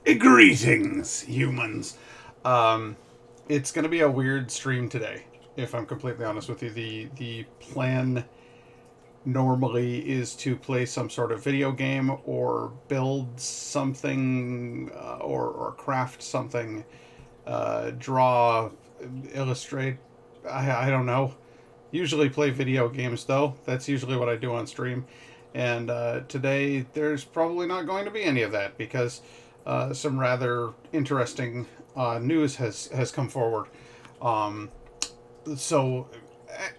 Greetings, humans. Um, it's going to be a weird stream today, if I'm completely honest with you. The plan normally is to play some sort of video game or build something or craft something, draw, illustrate. I don't know. Usually play video games though. That's usually what I do on stream. And today there's probably not going to be any of that because some rather interesting news has come forward. Um, so,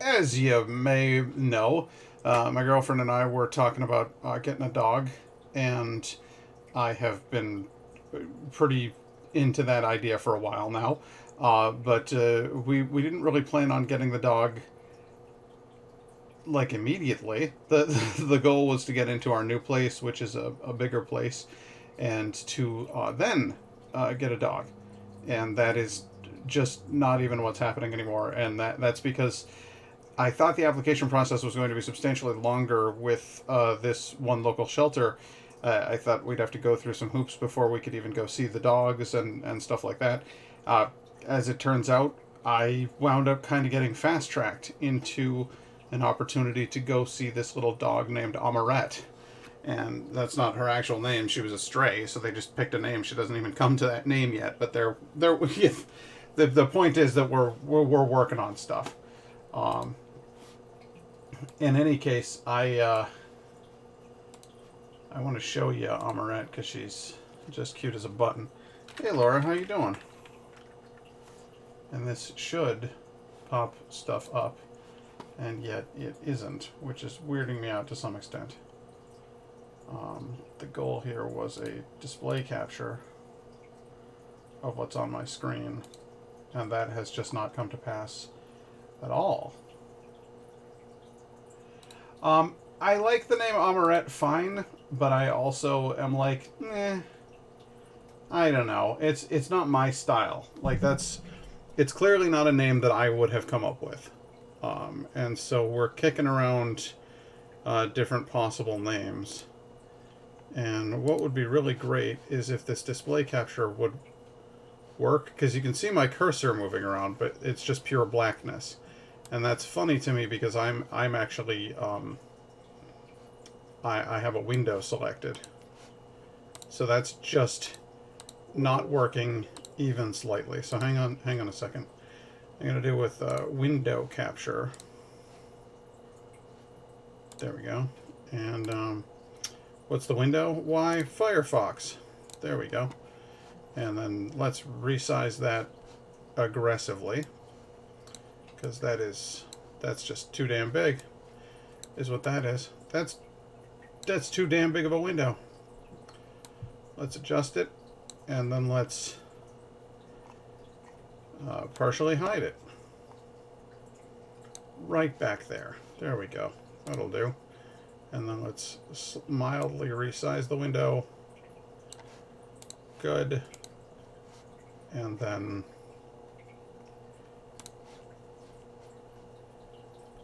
as you may know, my girlfriend and I were talking about getting a dog, and I have been pretty into that idea for a while now. But we didn't really plan on getting the dog like immediately. The goal was to get into our new place, which is a bigger place, and to then get a dog. And that is just not even what's happening anymore. And that's because I thought the application process was going to be substantially longer with this one local shelter. I thought we'd have to go through some hoops before we could even go see the dogs and stuff like that. Uh, as it turns out, I wound up kind of getting fast tracked into an opportunity to go see this little dog named Amarette. And that's not her actual name. She was a stray, so they just picked a name. She doesn't even come to that name yet. But they're the point is that we're working on stuff. Um, in any case, I want to show you Amarette because she's just cute as a button. Hey Laura, how you doing? And this should pop stuff up, and yet it isn't, which is weirding me out to some extent. The goal here was a display capture of what's on my screen, and that has just not come to pass at all. I like the name Amarette fine, but I also am like, I don't know. It's not my style. It's clearly not a name that I would have come up with. And so we're kicking around different possible names. And what would be really great is if this display capture would work, because you can see my cursor moving around, but it's just pure blackness. And that's funny to me because I'm actually I have a window selected. So that's just not working even slightly. So hang on a second. I'm going to do with window capture. There we go. And what's the window? Why, Firefox. There we go. And then let's resize that aggressively, because that's just too damn big, is what that is. That's too damn big of a window. Let's adjust it, and then let's partially hide it. Right back there. There we go. That'll do. And then let's mildly resize the window. Good. And then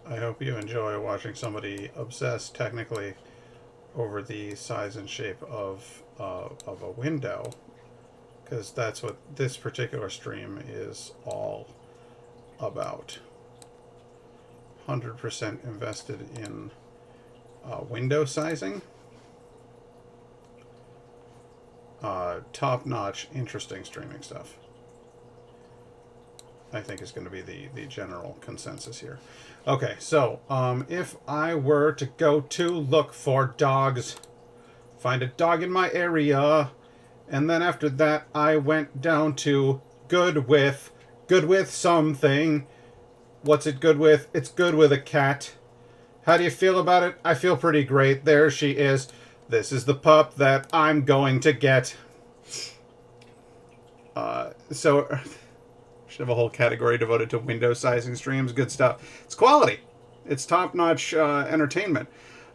I hope you enjoy watching somebody obsess technically over the size and shape of a window, because that's what this particular stream is all about. 100% invested in window sizing. Top-notch, interesting streaming stuff, I think, is going to be the general consensus here. Okay, so if I were to go to look for dogs, find a dog in my area, and then after that I went down to good with something. What's it good with? It's good with a cat. How do you feel about it? I feel pretty great. There she is. This is the pup that I'm going to get. So should have a whole category devoted to window sizing streams. Good stuff. It's quality. It's top-notch entertainment.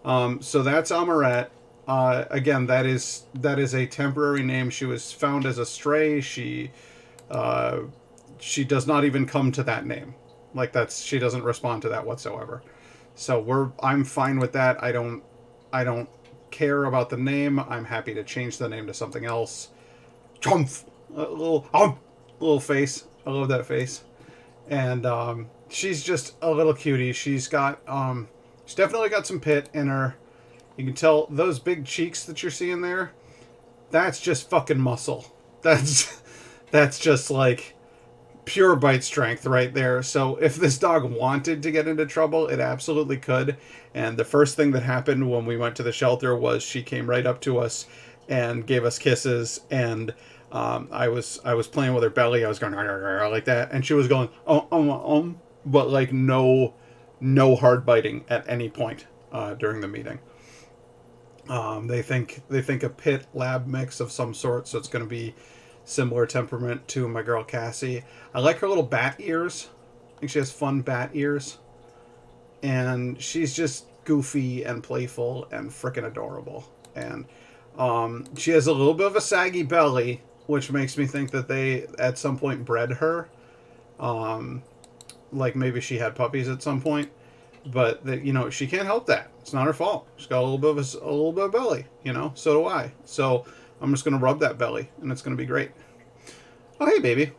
So that's Amarette. Again, that is a temporary name. She was found as a stray. She does not even come to that name. She doesn't respond to that whatsoever. So I'm fine with that. I don't care about the name. I'm happy to change the name to something else. Chumph, a little face. I love that face. And she's just a little cutie. She's definitely got some pit in her. You can tell those big cheeks that you're seeing there. That's just fucking muscle. That's just like pure bite strength right there. So if this dog wanted to get into trouble, it absolutely could. And the first thing that happened when we went to the shelter was she came right up to us and gave us kisses. And I was playing with her belly. I was going like that, and she was going but like no hard biting at any point during the meeting. They think a pit lab mix of some sort, so it's going to be similar temperament to my girl Cassie. I like her little bat ears. I think she has fun bat ears. And she's just goofy and playful and freaking adorable. And she has a little bit of a saggy belly, which makes me think that they at some point bred her. Like maybe she had puppies at some point. But that, she can't help that. It's not her fault. She's got a little bit of belly, So do I. So I'm just gonna rub that belly, and it's gonna be great. Oh, hey, baby.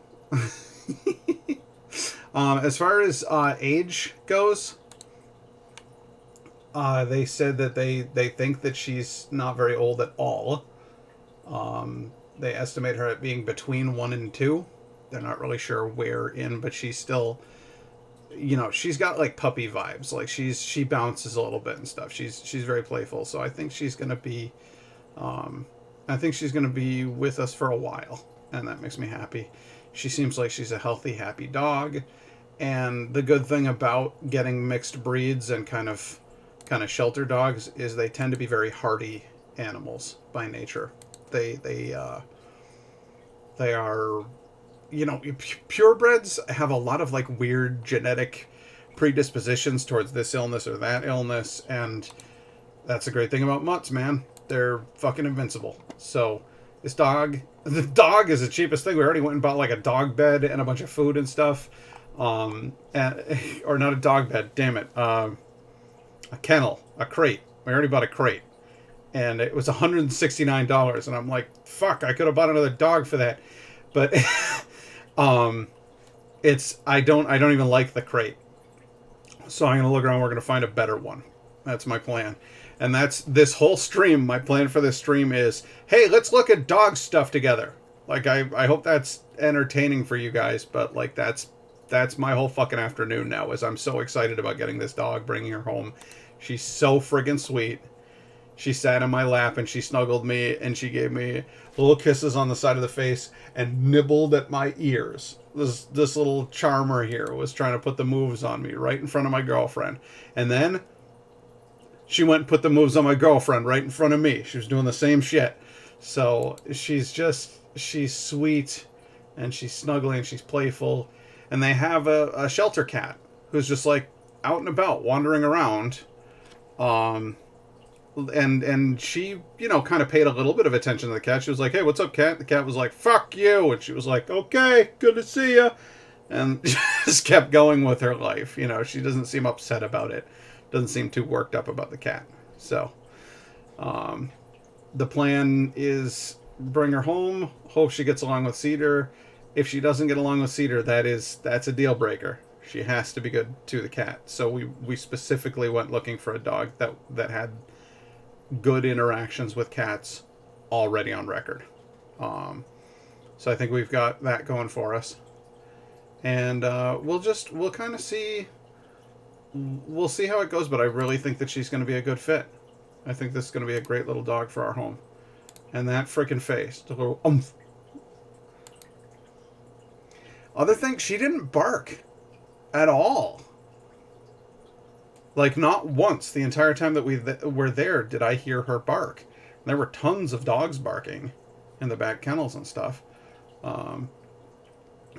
As far as age goes, they said that they think that she's not very old at all. They estimate her at being between 1 and 2. They're not really sure where in, but she's still, she's got like puppy vibes. Like she bounces a little bit and stuff. She's very playful. So I think she's gonna be, with us for a while, and that makes me happy. She seems like she's a healthy, happy dog. And the good thing about getting mixed breeds and kind of shelter dogs is they tend to be very hardy animals by nature. They are, purebreds have a lot of like weird genetic predispositions towards this illness or that illness, and that's the great thing about mutts, man. They're fucking invincible. So the dog is the cheapest thing. We already went and bought like a dog bed and a bunch of food and stuff. Or not a dog bed, damn it. A kennel, a crate. We already bought a crate. And it was $169. And I'm like, fuck, I could have bought another dog for that. But I don't even like the crate. So I'm gonna look around, we're gonna find a better one. That's my plan. And that's this whole stream. My plan for this stream is, hey, let's look at dog stuff together. Like, I hope that's entertaining for you guys, but like that's my whole fucking afternoon now, is I'm so excited about getting this dog, bringing her home. She's so friggin' sweet. She sat in my lap and she snuggled me and she gave me little kisses on the side of the face and nibbled at my ears. This little charmer here was trying to put the moves on me right in front of my girlfriend. And then she went and put the moves on my girlfriend right in front of me. She was doing the same shit. So she's sweet, and she's snuggling, she's playful. And they have a shelter cat who's just like out and about, wandering around. And she, kind of paid a little bit of attention to the cat. She was like, hey, what's up, cat? The cat was like, fuck you. And she was like, okay, good to see ya. And just kept going with her life. She doesn't seem upset about it. Doesn't seem too worked up about the cat. So, the plan is bring her home. Hope she gets along with Cedar. If she doesn't get along with Cedar, that's a deal breaker. She has to be good to the cat. So we specifically went looking for a dog that had good interactions with cats already on record. So I think we've got that going for us. And we'll kind of see. We'll see how it goes, but I really think that she's going to be a good fit. I think this is going to be a great little dog for our home. And that freaking face. The little oomph. Other thing, she didn't bark at all. Like, not once the entire time that we were there did I hear her bark. There were tons of dogs barking in the back kennels and stuff.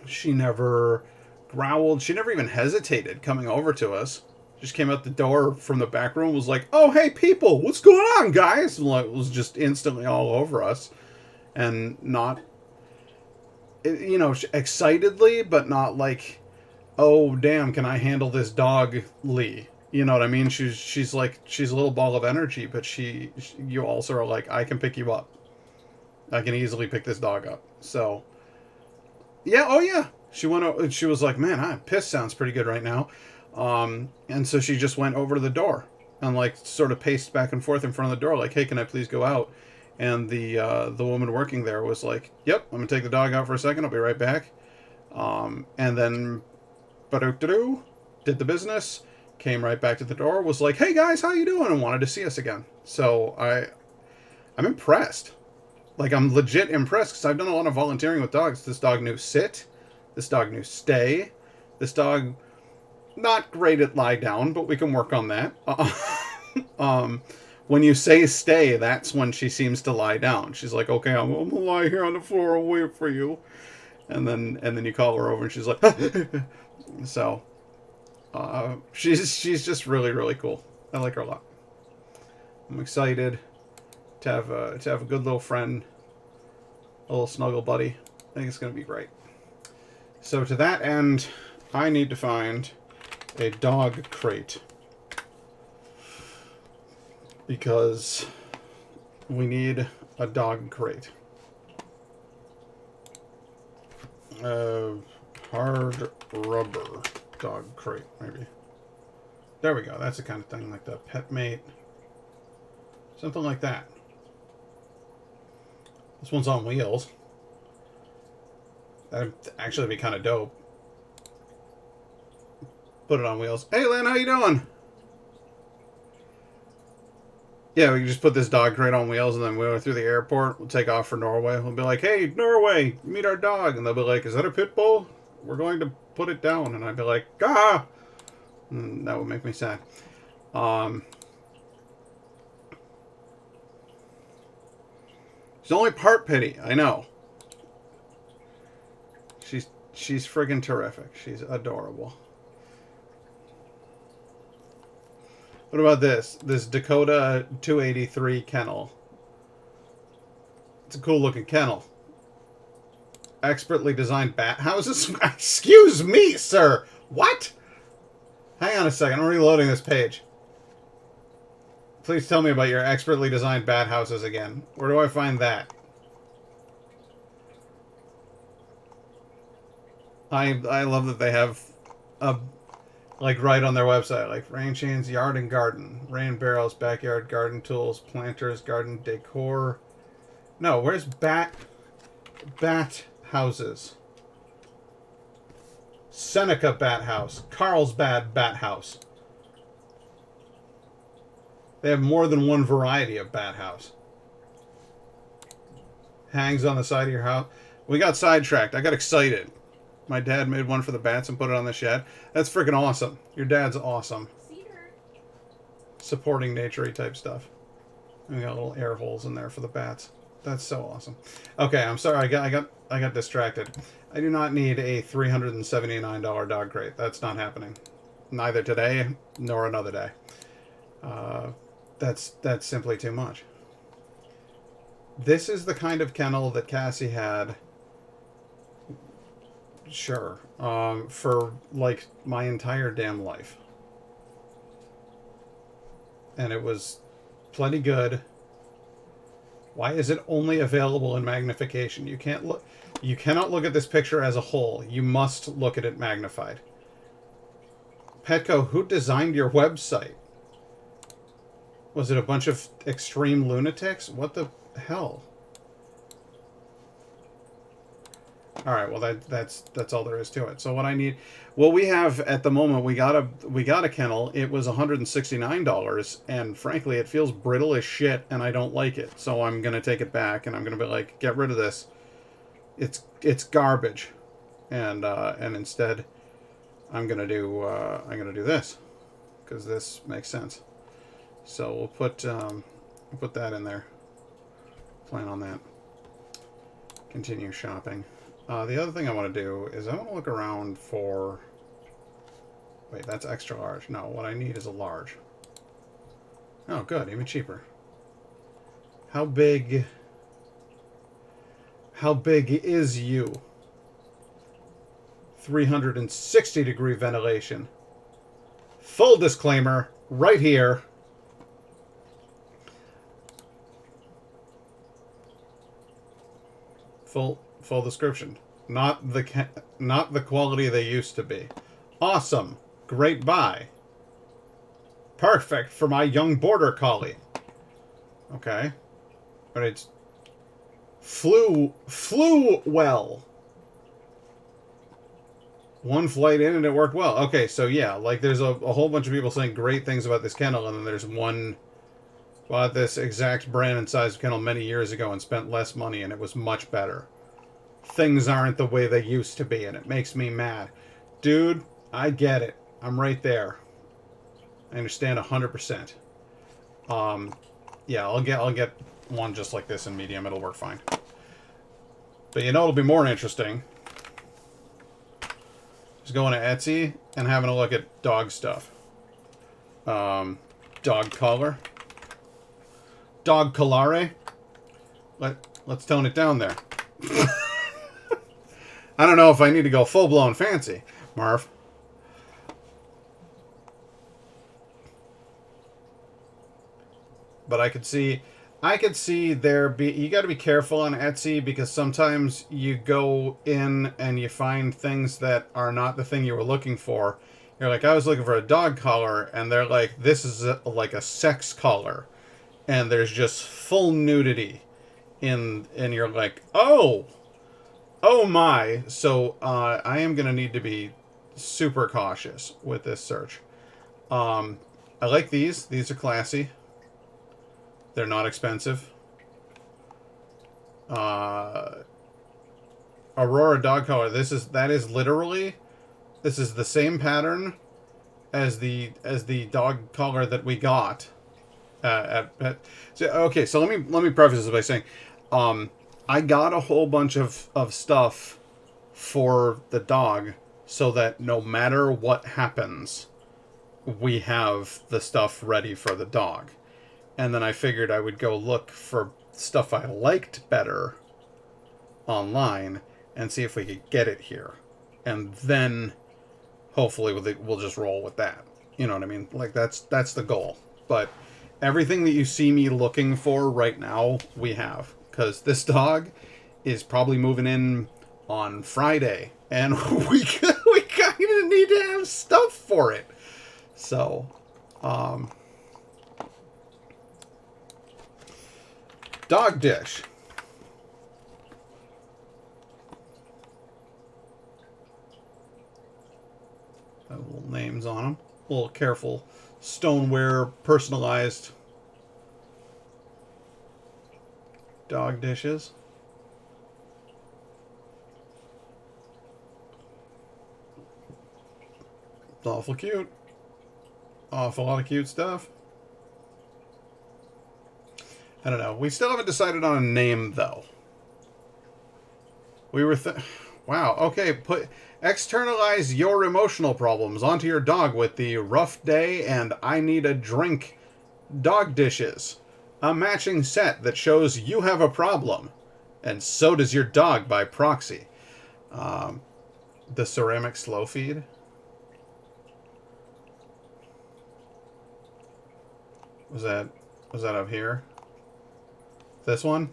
She never growled. She never even hesitated coming over to us. Just came out the door from the back room, was like, oh, hey, people, what's going on, guys? And like, was just instantly all over us. And not, excitedly, but not like, oh, damn, can I handle this dog, Lee? You know what I mean? She's a little ball of energy, but you also are like, I can pick you up. I can easily pick this dog up. So, yeah, oh yeah. She went. She was like, "Man, piss sounds pretty good right now," and so she just went over to the door and like sort of paced back and forth in front of the door, like, "Hey, can I please go out?" And the woman working there was like, "Yep, I'm gonna take the dog out for a second. I'll be right back." And then, ba-do-do-do, did the business, came right back to the door, was like, "Hey guys, how you doing?" and wanted to see us again. So I'm impressed. Like, I'm legit impressed because I've done a lot of volunteering with dogs. This dog knew sit. This dog knew stay. This dog, not great at lie down, but we can work on that. Um, when you say stay, that's when she seems to lie down. She's like, "Okay, I'm gonna lie here on the floor and wait for you." And then you call her over and she's like, so she's just really really cool. I like her a lot. I'm excited to have a good little friend, a little snuggle buddy. I think it's gonna be great. So to that end, I need to find a dog crate because we need a dog crate. Hard rubber dog crate, maybe. There we go. That's the kind of thing, like the Pet Mate. Something like that. This one's on wheels. That'd actually be kind of dope. Put it on wheels. Hey, Lynn, how you doing? Yeah, we can just put this dog crate on wheels and then we'll go through the airport. We'll take off for Norway. We'll be like, "Hey, Norway, meet our dog." And they'll be like, "Is that a pit bull? We're going to put it down." And I'd be like, "Ah!" And that would make me sad. She's only part pity. I know. She's friggin' terrific. She's adorable. What about this? This Dakota 283 kennel. It's a cool looking kennel. Expertly designed bat houses? Excuse me, sir. What? Hang on a second. I'm reloading this page. Please tell me about your expertly designed bat houses again. Where do I find that? I love that they have a, like, right on their website, like rain chains, yard and garden, rain barrels, backyard garden tools, planters, garden decor. No, where's bat houses? Seneca bat house, Carlsbad bat house. They have more than one variety of bat house. Hangs on the side of your house. We got sidetracked. I got excited. My dad made one for the bats and put it on the shed. That's freaking awesome. Your dad's awesome. Cedar. Supporting nature-y type stuff. And we got little air holes in there for the bats. That's so awesome. Okay, I'm sorry. I got distracted. I do not need a $379 dog crate. That's not happening. Neither today nor another day. That's simply too much. This is the kind of kennel that Cassie had. Sure. For like my entire damn life. And it was plenty good. Why is it only available in magnification? You cannot look at this picture as a whole. You must look at it magnified. Petco, who designed your website? Was it a bunch of extreme lunatics? What the hell? All right, well that's all there is to it. So what I need, well, we have at the moment we got a kennel. It was $169, and frankly, it feels brittle as shit, and I don't like it. So I'm gonna take it back, and I'm gonna be like, get rid of this. It's garbage, and instead, I'm gonna do this, because this makes sense. So we'll put that in there. Plan on that. Continue shopping. The other thing I want to do is I want to look around for... Wait, that's extra large. No, what I need is a large. Oh, good. Even cheaper. How big is you? 360-degree ventilation. Full disclaimer, right here. Full description. Not the quality they used to be. Awesome. Great buy. Perfect for my young border collie. Okay. But it's flew well. One flight in and it worked well. Okay, so yeah, like there's a whole bunch of people saying great things about this kennel, and then there's one bought this exact brand and size kennel many years ago and spent less money and it was much better. Things aren't the way they used to be, and it makes me mad. Dude, I get it. I'm right there. I understand 100%. Yeah, I'll get one just like this in medium. It'll work fine. But you know it'll be more interesting? Just going to Etsy and having a look at dog stuff. Dog collar. Dog collare. Let's tone it down there. I don't know if I need to go full-blown fancy, Marv. But I could see there be, you got to be careful on Etsy because sometimes you go in and you find things that are not the thing you were looking for. You're like, I was looking for a dog collar, and they're like, this is like a sex collar, and there's just full nudity and you're like, oh my. So I am gonna need to be super cautious with this search. I like these are classy. They're not expensive. Aurora dog collar. This is the same pattern as the dog collar that we got okay, so let me preface this by saying I got a whole bunch of stuff for the dog so that no matter what happens, we have the stuff ready for the dog. And then I figured I would go look for stuff I liked better online and see if we could get it here. And then hopefully we'll just roll with that. You know what I mean? Like that's the goal. But everything that you see me looking for right now, we have. Because this dog is probably moving in on Friday. And we kind of need to have stuff for it. So, dog dish. Little names on them. A little careful stoneware, personalized dog dishes. It's awful cute. Awful lot of cute stuff. I don't know. We still haven't decided on a name, though. We were wow, okay, externalize your emotional problems onto your dog with the rough day and I need a drink dog dishes. A matching set that shows you have a problem. And so does your dog by proxy. The ceramic slow feed. Was that up here? This one?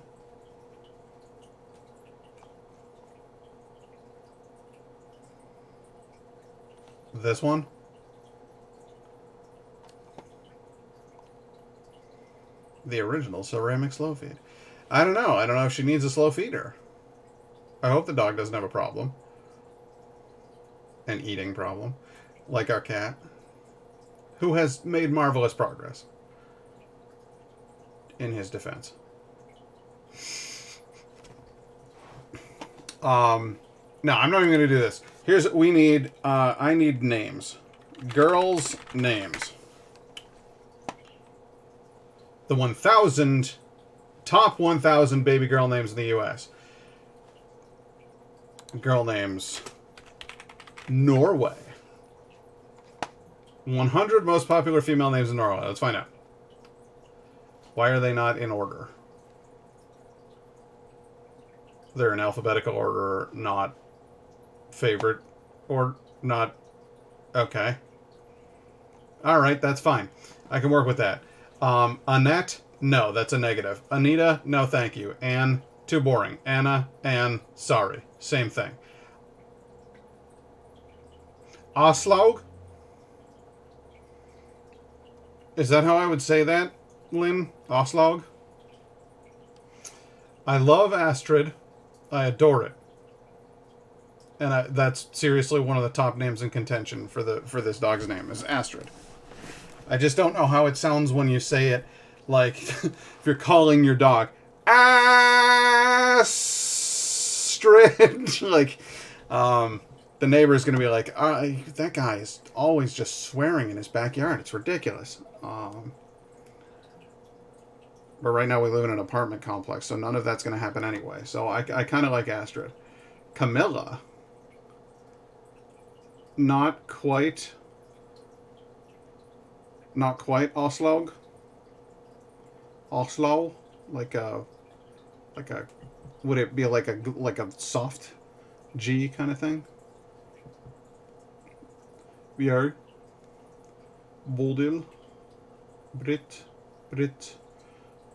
This one? The original ceramic slow feed. I don't know. I don't know if she needs a slow feeder. I hope the dog doesn't have a problem. An eating problem. Like our cat. Who has made marvelous progress. In his defense. No, I'm not even going to do this. Here's what we need. I need names. Girls' names. The 1,000... Top 1,000 baby girl names in the U.S. Girl names. Norway. 100 most popular female names in Norway. Let's find out. Why are they not in order? They're in alphabetical order, not favorite, or not... Okay. Alright, that's fine. I can work with that. Annette? No, that's a negative. Anita? No, thank you. Anne? Too boring. Anna, Anne, sorry. Same thing. Oslaug? Is that how I would say that, Lynn? Oslaug? I love Astrid. I adore it. And that's seriously one of the top names in contention for this dog's name is Astrid. I just don't know how it sounds when you say it, like if you're calling your dog Astrid. Like, the neighbor's gonna be like, that guy is always just swearing in his backyard. It's ridiculous. But right now we live in an apartment complex, so none of that's gonna happen anyway. So I kind of like Astrid. Camilla. Not quite Oslaug. Oslo, like a, would it be like a soft G kind of thing? Björg, Bodil, Britt,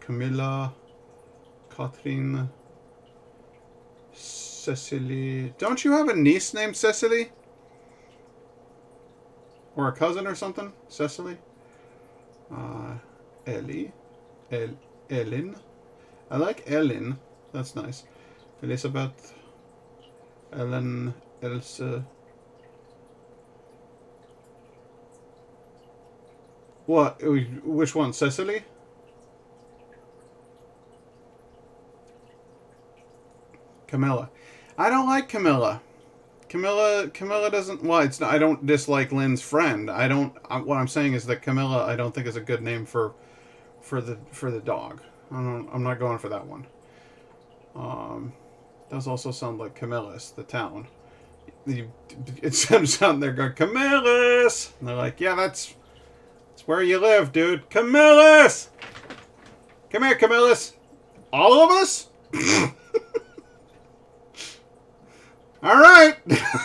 Camilla, Katrin, Cecily. Don't you have a niece named Cecily? Or a cousin or something? Cecily? Ellie. Ellen. I like Ellen. That's nice. Elizabeth. Ellen. Else. What? Which one? Cecily? Camilla. I don't like Camilla. Camilla doesn't. Well, it's not, I don't dislike Lynn's friend. I don't. What I'm saying is that Camilla, I don't think is a good name for the dog. I'm not going for that one. Does also sound like Camillus, the town. It sounds there going Camillus, and they're like, yeah, that's where you live, dude. Camillus, come here, Camillus. All of us. All right.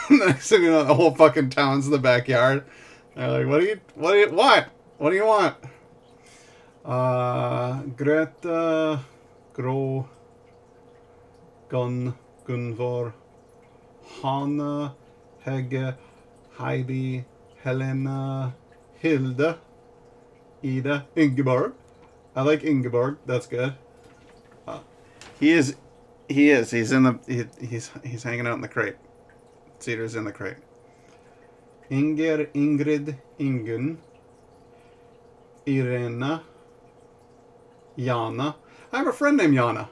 Next thing you know, the whole fucking town's in the backyard. They're like, what do you want? Greta, Gro, Gunvor, Hanna, Hege, Heidi, Helena, Hilda, Ida, Ingeborg. I like Ingeborg. That's good. He's hanging out in the crate. Cedar's in the crate. Inger, Ingrid, Ingun, Irena, Jana. I have a friend named Jana.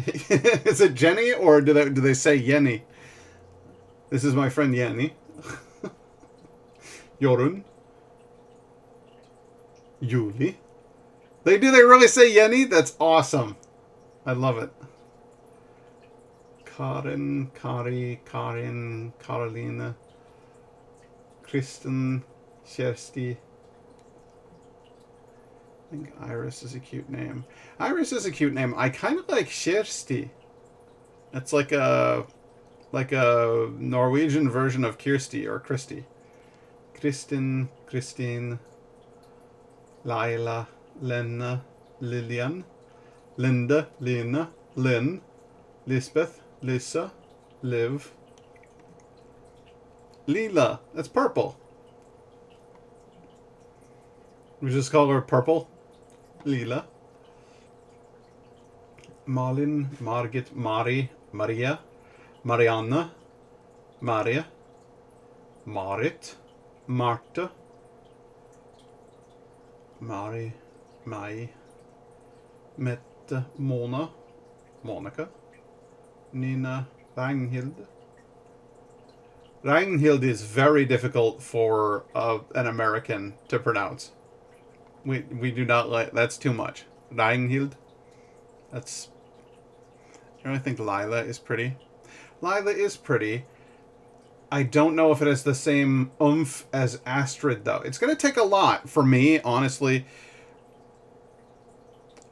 Is it Jenny or do they say Jenny? This is my friend Jenny. Jorun. Julie. Do they really say Jenny? That's awesome. I love it. Karin, Kari, Karin, Karolina, Kristen, Kersti. I think Iris is a cute name. Iris is a cute name. I kind of like Kersti. It's like a Norwegian version of Kirsty or Christy. Kristin, Christine, Laila, Lena, Lillian, Linda, Lena, Lynn, Lisbeth, Lisa, Liv, Leela. That's purple. We just call her Purple. Leela. Malin, Margit, Mari, Maria, Marianna, Maria, Marit, Marta, Mari, Mai, Mette, Mona, Monica, Nina, Ragnhild. Ragnhild is very difficult for an American to pronounce. We do not like. That's too much. Ragnhild. That's. I really think Lila is pretty. Lila is pretty. I don't know if it has the same oomph as Astrid, though. It's going to take a lot for me, honestly.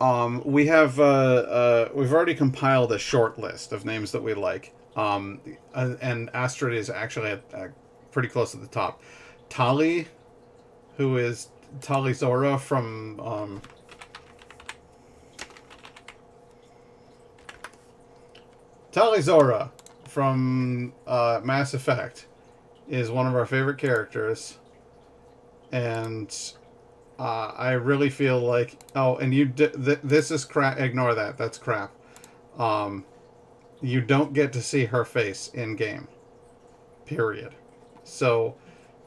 We've already compiled a short list of names that we like. And Astrid is actually at pretty close to the top. Tali, who is Tali Zora from Talizora from Mass Effect is one of our favorite characters, and I really feel like and this is crap. Ignore that. That's crap. You don't get to see her face in game. Period. So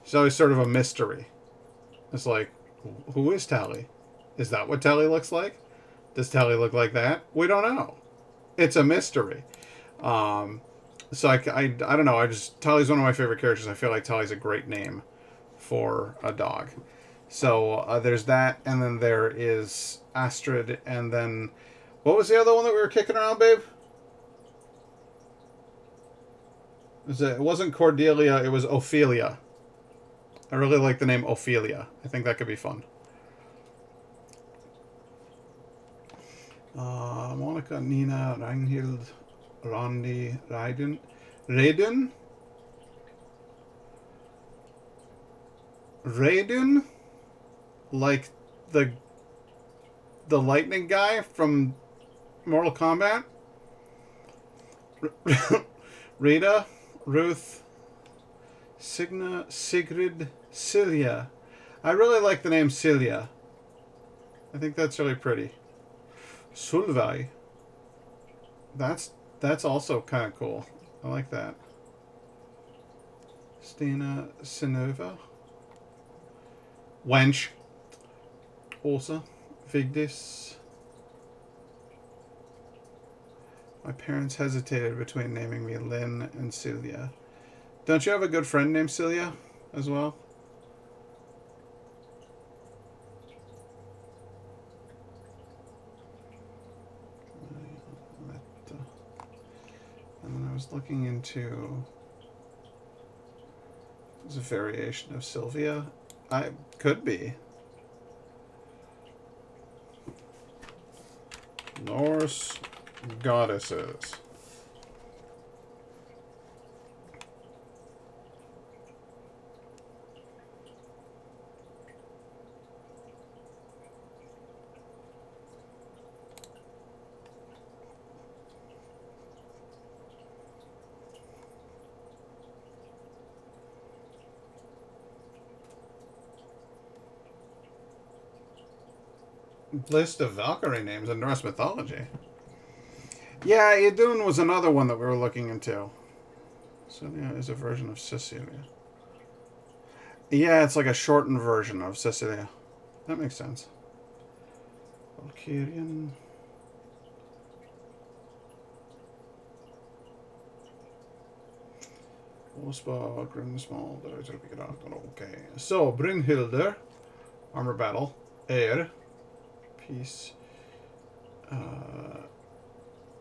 she's always sort of a mystery. It's like, who is Tally? Is that what Tally looks like? Does Tally look like that? We don't know. It's a mystery. So I don't know. Tally's one of my favorite characters. I feel like Tally's a great name for a dog. So there's that, and then there is Astrid, and then what was the other one that we were kicking around, babe? It wasn't Cordelia. It was Ophelia. I really like the name Ophelia. I think that could be fun. Monica, Nina, Ragnhild, Randi, Raiden. Raiden? Like the lightning guy from Mortal Kombat? Rita, Ruth, Signa, Sigrid, Celia. I really like the name Celia. I think that's really pretty. Sulvai. That's also kind of cool. I like that. Stina Sinova. Wench. Orsa. Vigdis. My parents hesitated between naming me Lynn and Celia. Don't you have a good friend named Celia as well? And then I was looking into... There's a variation of Sylvia. I could be. Norse Goddesses. List of Valkyrie names in Norse mythology. Yeah, Idun was another one that we were looking into. Celia is a version of Cecilia. Yeah, it's like a shortened version of Cecilia. That makes sense. Valkyrian. Ospa, Grimsmall, okay. So, Brynhilder, Armor Battle, Air, Peace,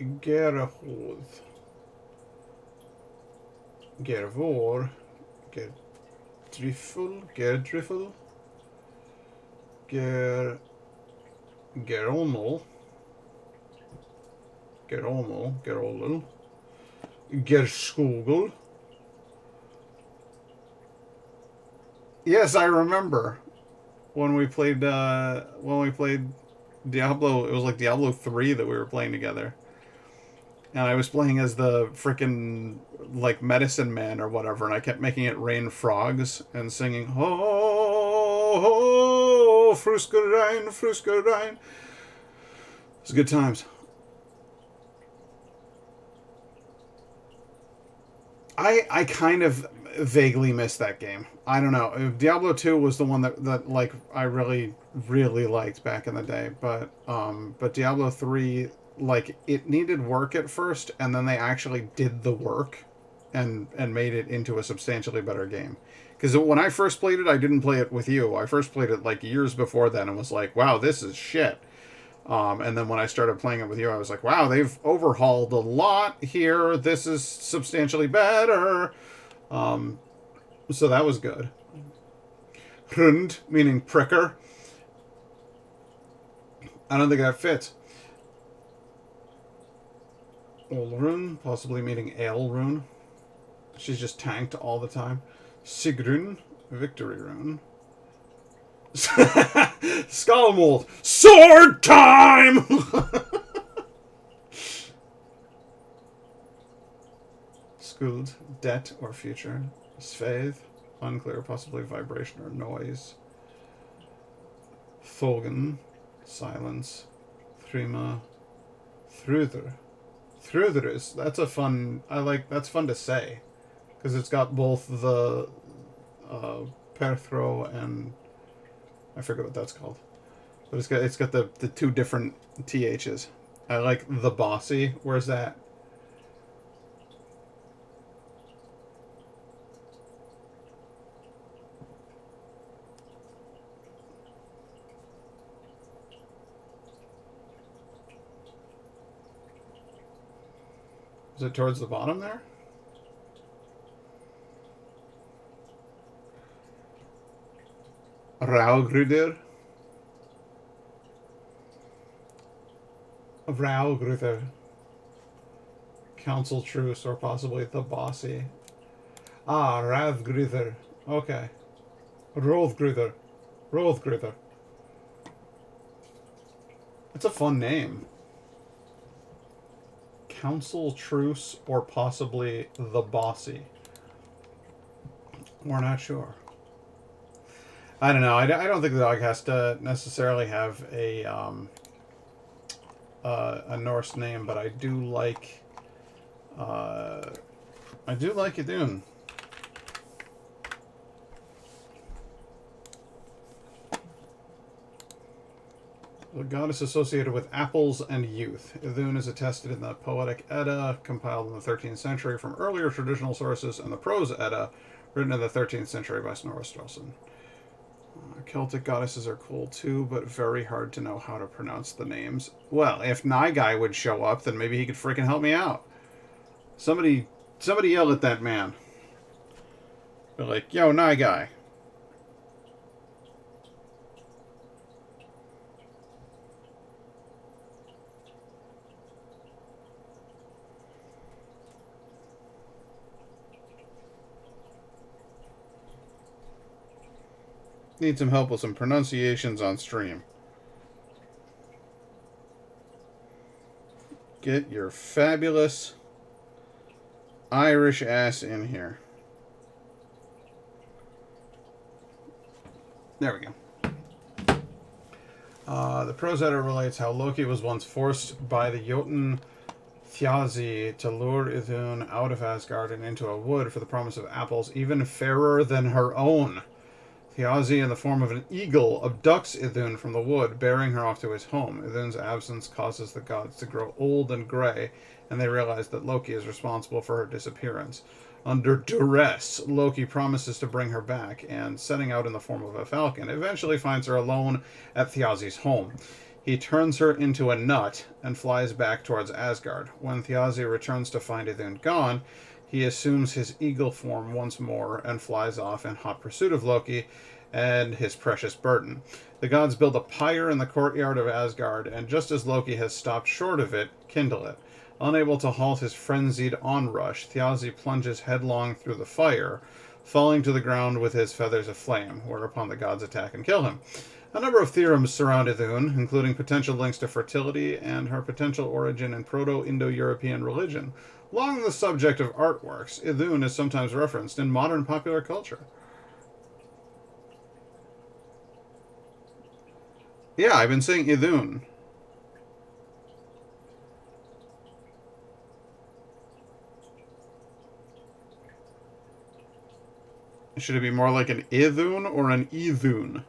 Gerhod, Gervor, Gerdriffel, Geromel, Gerolul, Gerskogel. Yes, I remember when we played Diablo. It was like Diablo 3 that we were playing together. And I was playing as the frickin' like medicine man or whatever, and I kept making it rain frogs and singing ho ho Fruska Rein. It's good times. I kind of vaguely missed that game. I don't know. Diablo 2 was the one that like I really liked back in the day, but Diablo 3, like, it needed work at first, and then they actually did the work and made it into a substantially better game. Because when I first played it, I didn't play it with you. I first played it like years before then and was like, wow, this is shit. And then when I started playing it with you, I was like, wow, they've overhauled a lot here. This is substantially better. So that was good. Hrund, meaning pricker. I don't think that fits. Olrun, possibly meaning ale rune. She's just tanked all the time. Sigrun, victory rune. Skullmold, sword time! Skuld, debt or future. Sveith, unclear, possibly vibration or noise. Thogen, silence. Thrima, Thruther. Thrutherus, that's a fun, that's fun to say. Because it's got both the Perthro and, I forget what that's called. But it's got the two different THs. I like the bossy. Where's that? Is it towards the bottom there? Raugruder. Raugruder. Council Truce, or possibly the bossy. Ah, Ravgruder. Okay. Rothgruder. Rothgruder. It's a fun name. Council Truce, or possibly the bossy. We're not sure. I don't know. I don't think the dog has to necessarily have a Norse name, but I do like Idun. The goddess associated with apples and youth. Idun is attested in the Poetic Edda, compiled in the 13th century from earlier traditional sources, and the Prose Edda, written in the 13th century by Snorri Sturluson. Celtic goddesses are cool too, but very hard to know how to pronounce the names. Well, if Nyguy would show up, then maybe he could freaking help me out. Somebody yell at that man. They're like, yo, Nyguy. Need some help with some pronunciations on stream. Get your fabulous Irish ass in here. There we go. The Prose Edda relates how Loki was once forced by the Jotun Thjazi to lure Idun out of Asgard and into a wood for the promise of apples even fairer than her own. Thjazi, in the form of an eagle, abducts Idun from the wood, bearing her off to his home. Idun's absence causes the gods to grow old and gray, and they realize that Loki is responsible for her disappearance. Under duress, Loki promises to bring her back, and, setting out in the form of a falcon, eventually finds her alone at Thjazi's home. He turns her into a nut and flies back towards Asgard. When Thjazi returns to find Idun gone, he assumes his eagle form once more and flies off in hot pursuit of Loki and his precious burden. The gods build a pyre in the courtyard of Asgard, and just as Loki has stopped short of it, kindle it. Unable to halt his frenzied onrush, Thjazi plunges headlong through the fire, falling to the ground with his feathers aflame, whereupon the gods attack and kill him. A number of theorems surround Idun, including potential links to fertility and her potential origin in Proto-Indo-European religion. Along the subject of artworks, Idun is sometimes referenced in modern popular culture. Yeah, I've been saying Idun. Should it be more like an Idun or an Idun?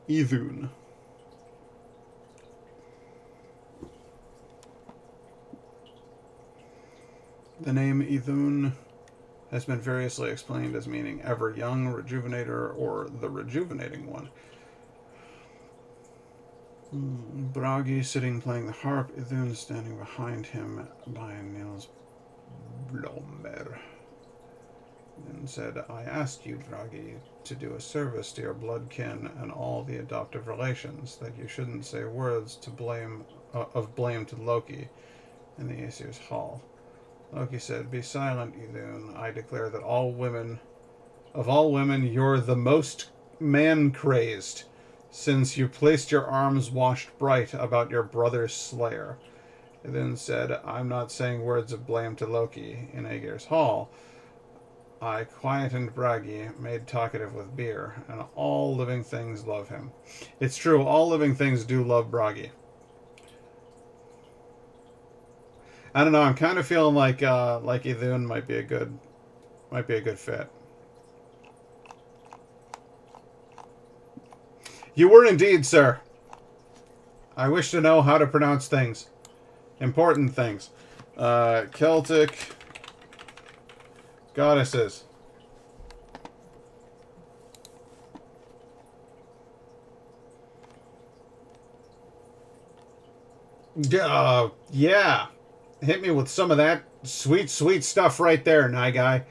Idun. The name Idun has been variously explained as meaning ever young, rejuvenator, or the rejuvenating one. Bragi sitting playing the harp, Idun standing behind him by Niels Blomer. And said, I asked you, Bragi, to do a service to your blood kin and all the adoptive relations, that you shouldn't say words to blame to Loki in the Aesir's hall. Loki said, be silent, Idun. I declare that of all women, you're the most man-crazed, since you placed your arms washed bright about your brother's slayer. It then said, I'm not saying words of blame to Loki in Aegir's hall. I quietened Bragi, made talkative with beer, and all living things love him. It's true, all living things do love Bragi. I don't know, I'm kind of feeling like Idun might be a good fit. You were indeed, sir. I wish to know how to pronounce things. Important things. Celtic Goddesses. Yeah. Hit me with some of that sweet, sweet stuff right there, Nye Guy.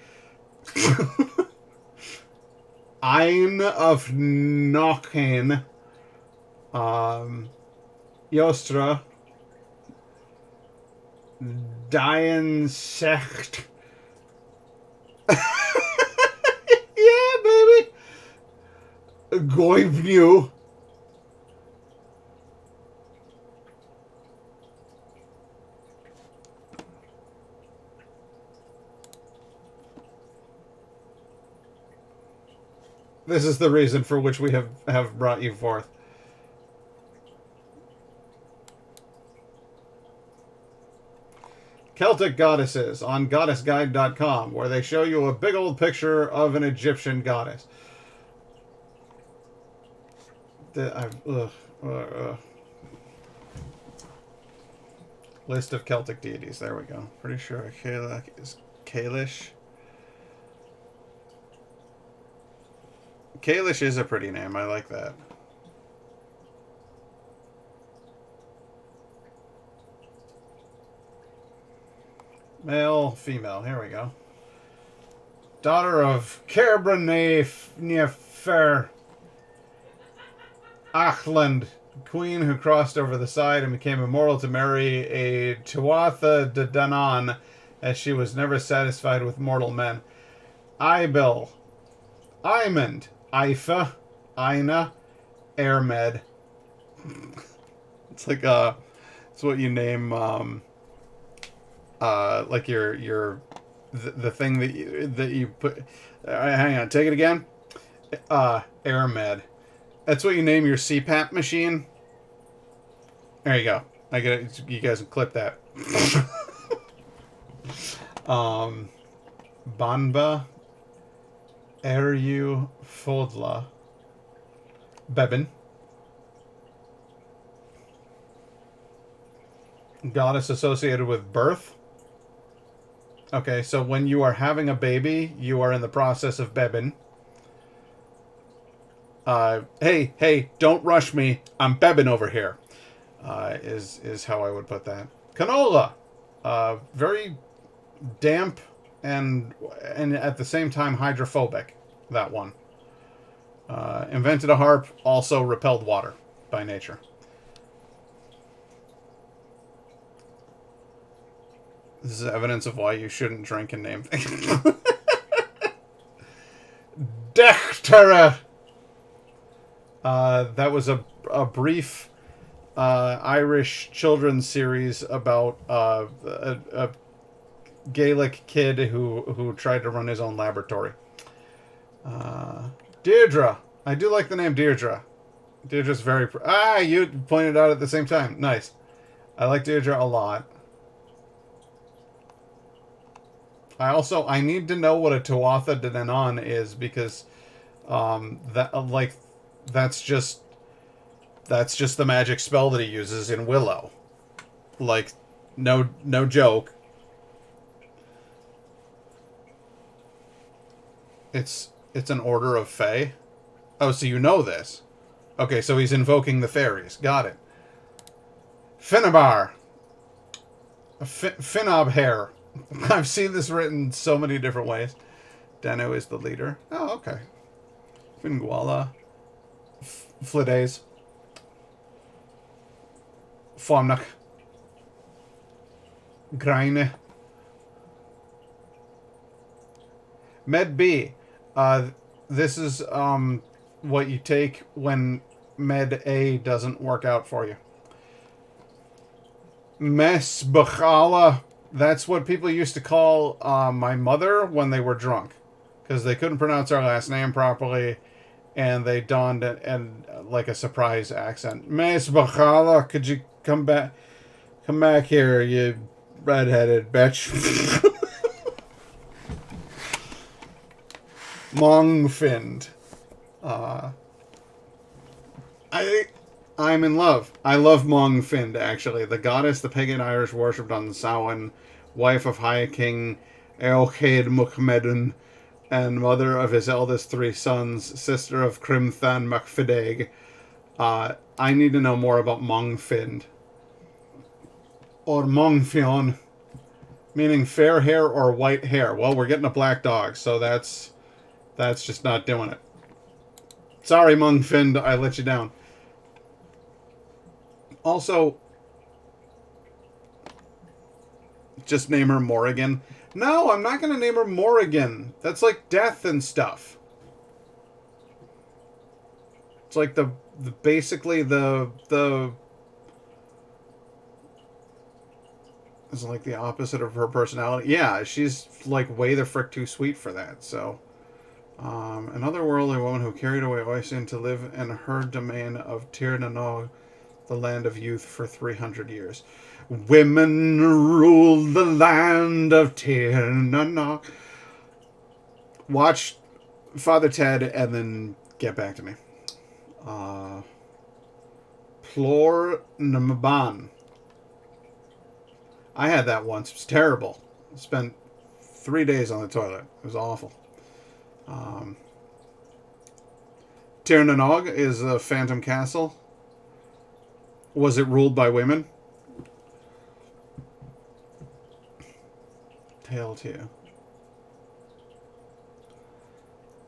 Ein of Nochen. Jostra. Dian Secht. Yeah, baby. Goivnu. This is the reason for which we have brought you forth. Celtic Goddesses on goddessguide.com, where they show you a big old picture of an Egyptian goddess. List of Celtic deities. There we go. Pretty sure Kalish is Kalish. Kalish is a pretty name. I like that. Male, female. Here we go. Daughter of Kerbranef Achland, queen who crossed over the side and became immortal to marry a Tuatha de Danann, as she was never satisfied with mortal men. Ibil, Imond, Ifa, Ina, Airmed. It's like it's what you name like your the thing that you put. Hang on, take it again. Airmed. That's what you name your CPAP machine. There you go. I get it. You guys can clip that. Banba, Eru Fodla, Bebin. Goddess associated with birth. Okay, so when you are having a baby, you are in the process of Bebin. Hey, don't rush me. I'm Bebin over here. Is how I would put that. Canola. Very damp and at the same time hydrophobic. That one. Invented a harp, also repelled water by nature. This is evidence of why you shouldn't drink and name things. Dechtera. That was a brief Irish children's series about a Gaelic kid who tried to run his own laboratory. Deirdre. I do like the name Deirdre. Deirdre's very... you pointed out at the same time. Nice. I like Deirdre a lot. I need to know what a Tuatha de Danann is, because that's just the magic spell that he uses in Willow. Like, no joke. It's an order of Fae. Oh, so you know this. Okay, so he's invoking the fairies. Got it. Finnabar. Finnabhair. I've seen this written so many different ways. Dano is the leader. Oh, okay. Finguala. Flidays. Formnak. Graine. Med B. This is what you take when Med A doesn't work out for you. Mesbachala. That's what people used to call my mother when they were drunk. Because they couldn't pronounce our last name properly. And they donned it and like a surprise accent. Mesbachala, could you come back? Come back here, you redheaded bitch. Mongfind. I'm in love. I love Mongfind, actually. The goddess the pagan Irish worshipped on Samhain, wife of High King Eochaid Muchmedun, and mother of his eldest three sons, sister of Crimthan Macfideg. I need to know more about Mongfind. Or Mongfion, meaning fair hair or white hair. Well, we're getting a black dog, so that's just not doing it. Sorry, Mongfind, I let you down. Also, just name her Morrigan. No, I'm not going to name her Morrigan. That's like death and stuff. It's like basically the it's like the opposite of her personality. Yeah, she's like way the frick too sweet for that. So, another worldly woman who carried away Oisin to live in her domain of Tir na Nog, the land of youth, for 300 years. Women ruled the land of Tir na Nog. Watch Father Ted and then get back to me. Plor Namaban. I had that once. It was terrible. Spent 3 days on the toilet. It was awful. Tir na Nog is a phantom castle. Was it ruled by women? Tale 2.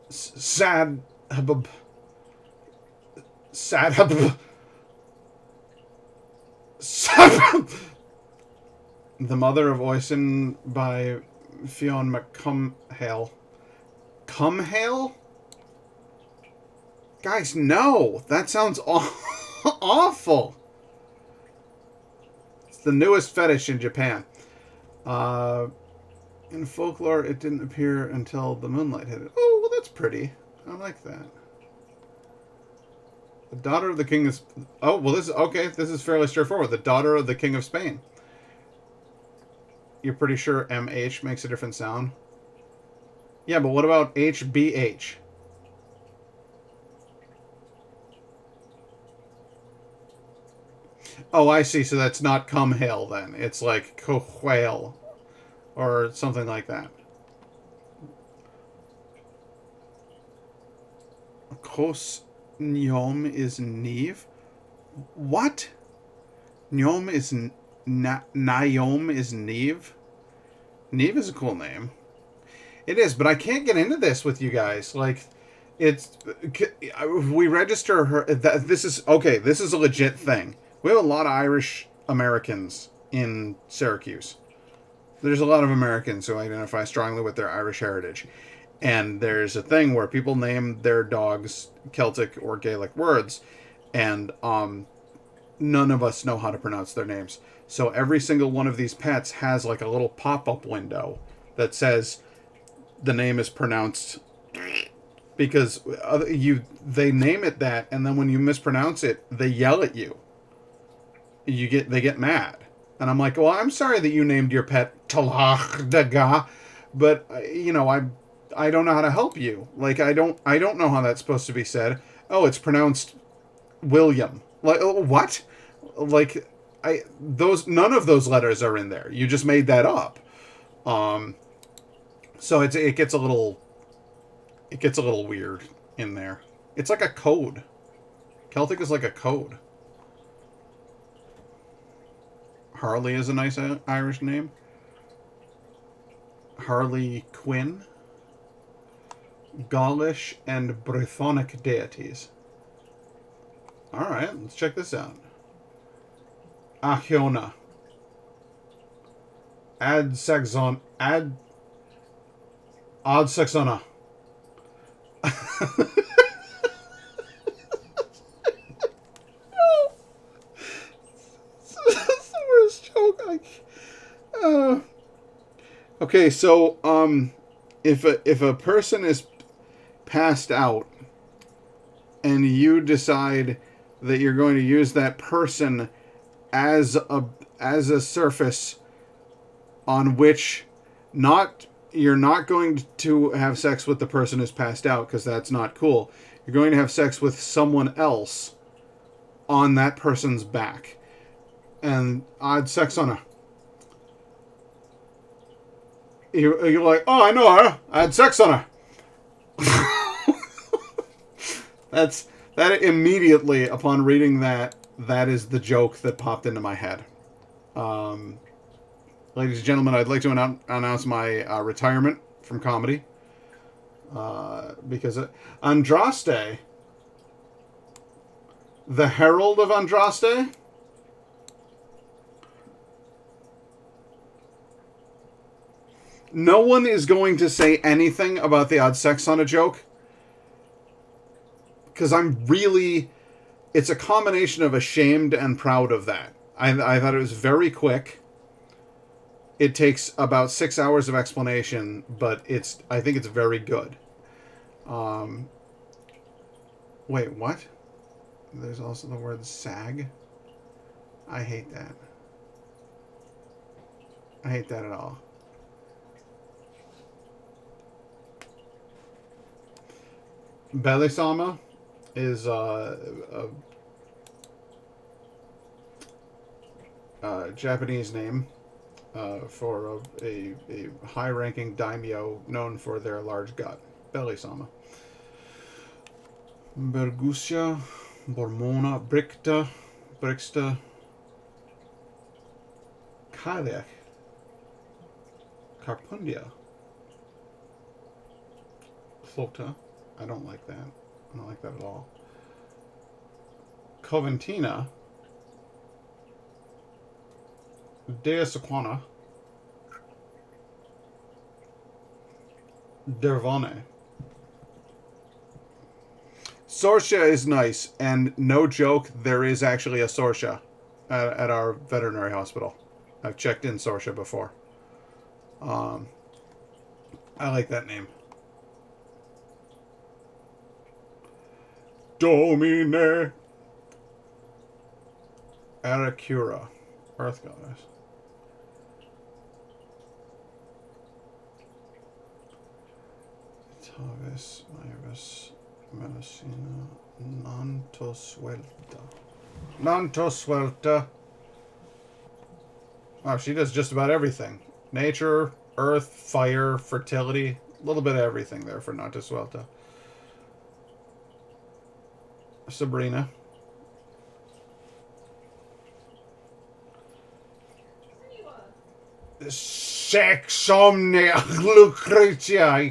Sad habab. Sad habab. The Mother of Oisin by Fionn McCumhale. Cumhale? Guys, no! That sounds awful! It's the newest fetish in Japan. In folklore, it didn't appear until the moonlight hit it. Oh, well, that's pretty. I like that. The daughter of the king of... Oh, well, this is... Okay, this is fairly straightforward. The daughter of the king of Spain. You're pretty sure MH makes a different sound? Yeah, but what about HBH? Oh, I see. So that's not come hail then. It's like cohale or something like that. Kos Nyom is Neve? What? Nyom is... Nyom is Neve? Neve is a cool name. It is, but I can't get into this with you guys. Like, it's... We register her... This is... Okay, this is a legit thing. We have a lot of Irish Americans in Syracuse. There's a lot of Americans who identify strongly with their Irish heritage. And there's a thing where people name their dogs Celtic or Gaelic words, and none of us know how to pronounce their names. So every single one of these pets has like a little pop-up window that says the name is pronounced, because they name it that, and then when you mispronounce it, they yell at you. They get mad. And I'm like, well, I'm sorry that you named your pet Talach Daga, but I don't know how to help you. Like, I don't know how that's supposed to be said. Oh, it's pronounced William. Like, what? Like, none of those letters are in there. You just made that up. So it gets a little weird in there. It's like a code. Celtic is like a code. Harley is a nice Irish name. Harley Quinn. Gaulish and Brythonic deities. Alright, let's check this out. Achiona. Adsaxona. That's the worst joke Okay, so if a person is passed out and you decide that you're going to use that person as a surface on which not you're not going to have sex with the person who's passed out, because that's not cool. You're going to have sex with someone else on that person's back. And I had sex on her. You're like, oh, I know her. I had sex on her. That immediately, upon reading that is the joke that popped into my head. Ladies and gentlemen, I'd like to announce my retirement from comedy. Because Andraste, the Herald of Andraste, no one is going to say anything about the odd sex on a joke. Because it's a combination of ashamed and proud of that. I thought it was very quick. It takes about 6 hours of explanation, but I think it's very good. Wait, what? There's also the word sag. I hate that. I hate that at all. Belisama is a Japanese name for a high-ranking daimyo known for their large gut. Belisama. Bergusia, Bormona, Brixta, Kailech, Carpundia, Flota. I don't like that. I don't like that at all. Coventina, Dea Sequana, Dervane. Sorsha is nice, and no joke, there is actually a Sorsha at our veterinary hospital. I've checked in Sorsha before. I like that name. Domine Aracura, Earth Goddess. Tavis, Mavis, Menacina, Nantosuelta. Wow, she does just about everything. Nature, earth, fire, fertility. A little bit of everything there for Nantosuelta. Sabrina. Sexomnia Lucretia.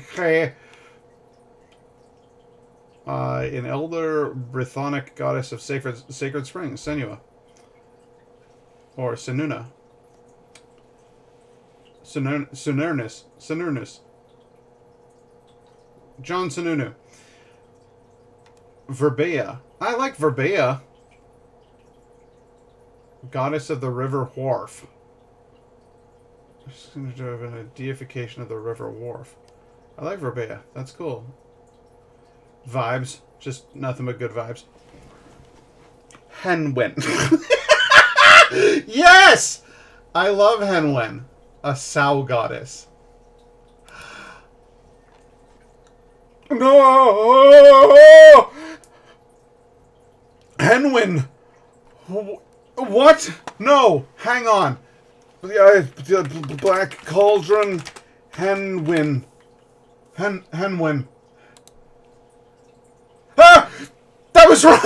An elder Brythonic goddess of sacred springs, Senua. Or Senuna. Senurnus. John Sununu. Verbea. I like Verbea. Goddess of the River Wharf. There's going to have been a deification of the River Wharf. I like Verbea. That's cool. Vibes. Just nothing but good vibes. Henwen. Yes! I love Henwen. A sow goddess. No! Henwen. What? No. Hang on. The Black Cauldron. Henwen. Henwen. Ah! That was right.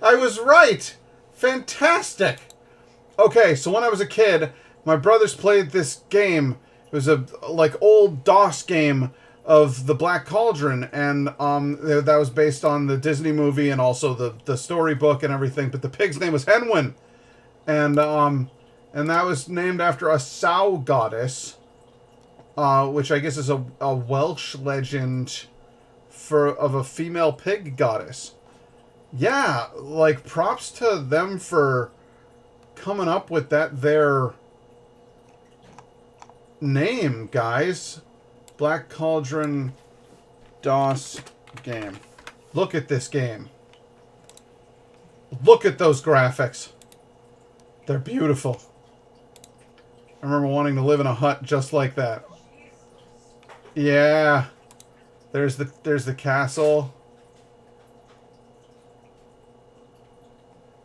I was right. Fantastic. Okay, so when I was a kid, my brothers played this game. It was a old DOS game of the Black Cauldron, and that was based on the Disney movie and also the storybook and everything. But the pig's name was Henwen, and that was named after a sow goddess, which I guess is a Welsh legend of a female pig goddess. Yeah, props to them for coming up with that there name, guys. Black Cauldron DOS game. Look at this game. Look at those graphics. They're beautiful. I remember wanting to live in a hut just like that. Yeah. There's the castle.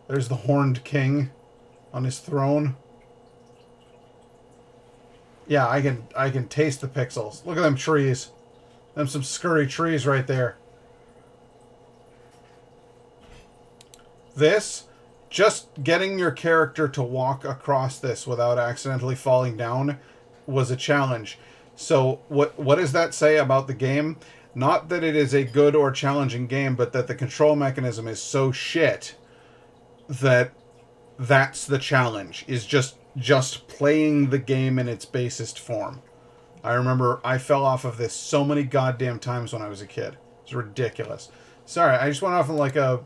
There's the Horned King on his throne. Yeah, I can taste the pixels. Look at them trees. Them some scurry trees right there. This, just getting your character to walk across this without accidentally falling down was a challenge. So what does that say about the game? Not that it is a good or challenging game, but that the control mechanism is so shit that that's the challenge, is just playing the game in its basest form. I remember I fell off of this so many goddamn times when I was a kid. It's ridiculous. Sorry, I just went off on like a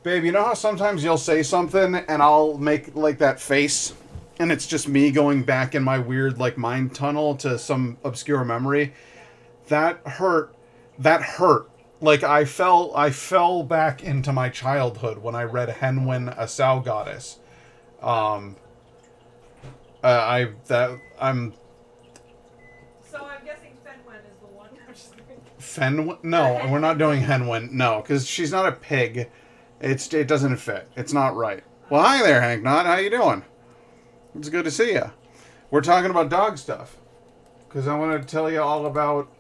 babe, you know how sometimes you'll say something and I'll make like that face and it's just me going back in my weird like mind tunnel to some obscure memory? That hurt. That hurt. Like I fell back into my childhood when I read Henwin, a Sow Goddess. I'm So I'm guessing Fenwen is the one. I'm just kidding. Fenwin? No, we're not doing Henwin. No, because she's not a pig. It doesn't fit. It's not right. Well, hi there, Hank Knott. How you doing? It's good to see you. We're talking about dog stuff because I want to tell you all about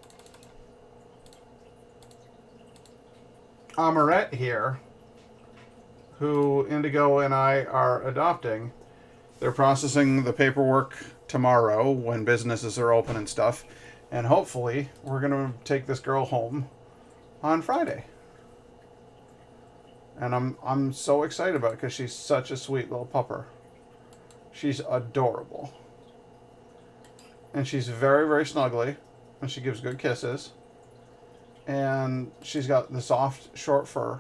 Amarette here, who Indigo and I are adopting. They're processing the paperwork tomorrow when businesses are open and stuff. And hopefully we're going to take this girl home on Friday. And I'm so excited about it because she's such a sweet little pupper. She's adorable. And she's very, very snuggly. And she gives good kisses. And she's got the soft, short fur.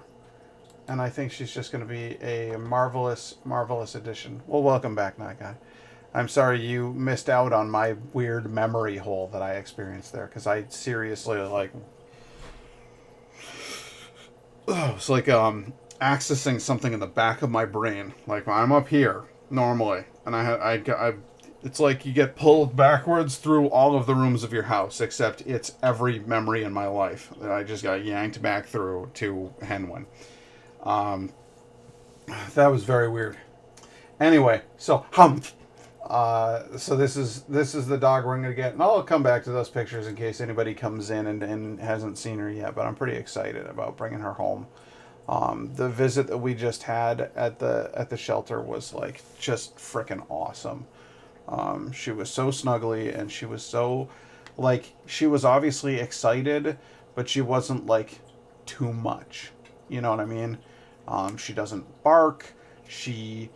And I think she's just going to be a marvelous, marvelous addition. Well, welcome back, Night Guy. I'm sorry you missed out on my weird memory hole that I experienced there. Because I seriously, like... it's like accessing something in the back of my brain. Like, I'm up here, normally. And I it's like you get pulled backwards through all of the rooms of your house. Except it's every memory in my life that I just got yanked back through to Henwin. That was very weird. Anyway, so so this is the dog we're gonna get, and I'll come back to those pictures in case anybody comes in and hasn't seen her yet. But I'm pretty excited about bringing her home. The visit that we just had at the shelter was like just freaking awesome. She was so snuggly, and she was so like she was obviously excited, but she wasn't like too much. You know what I mean? She doesn't bark. She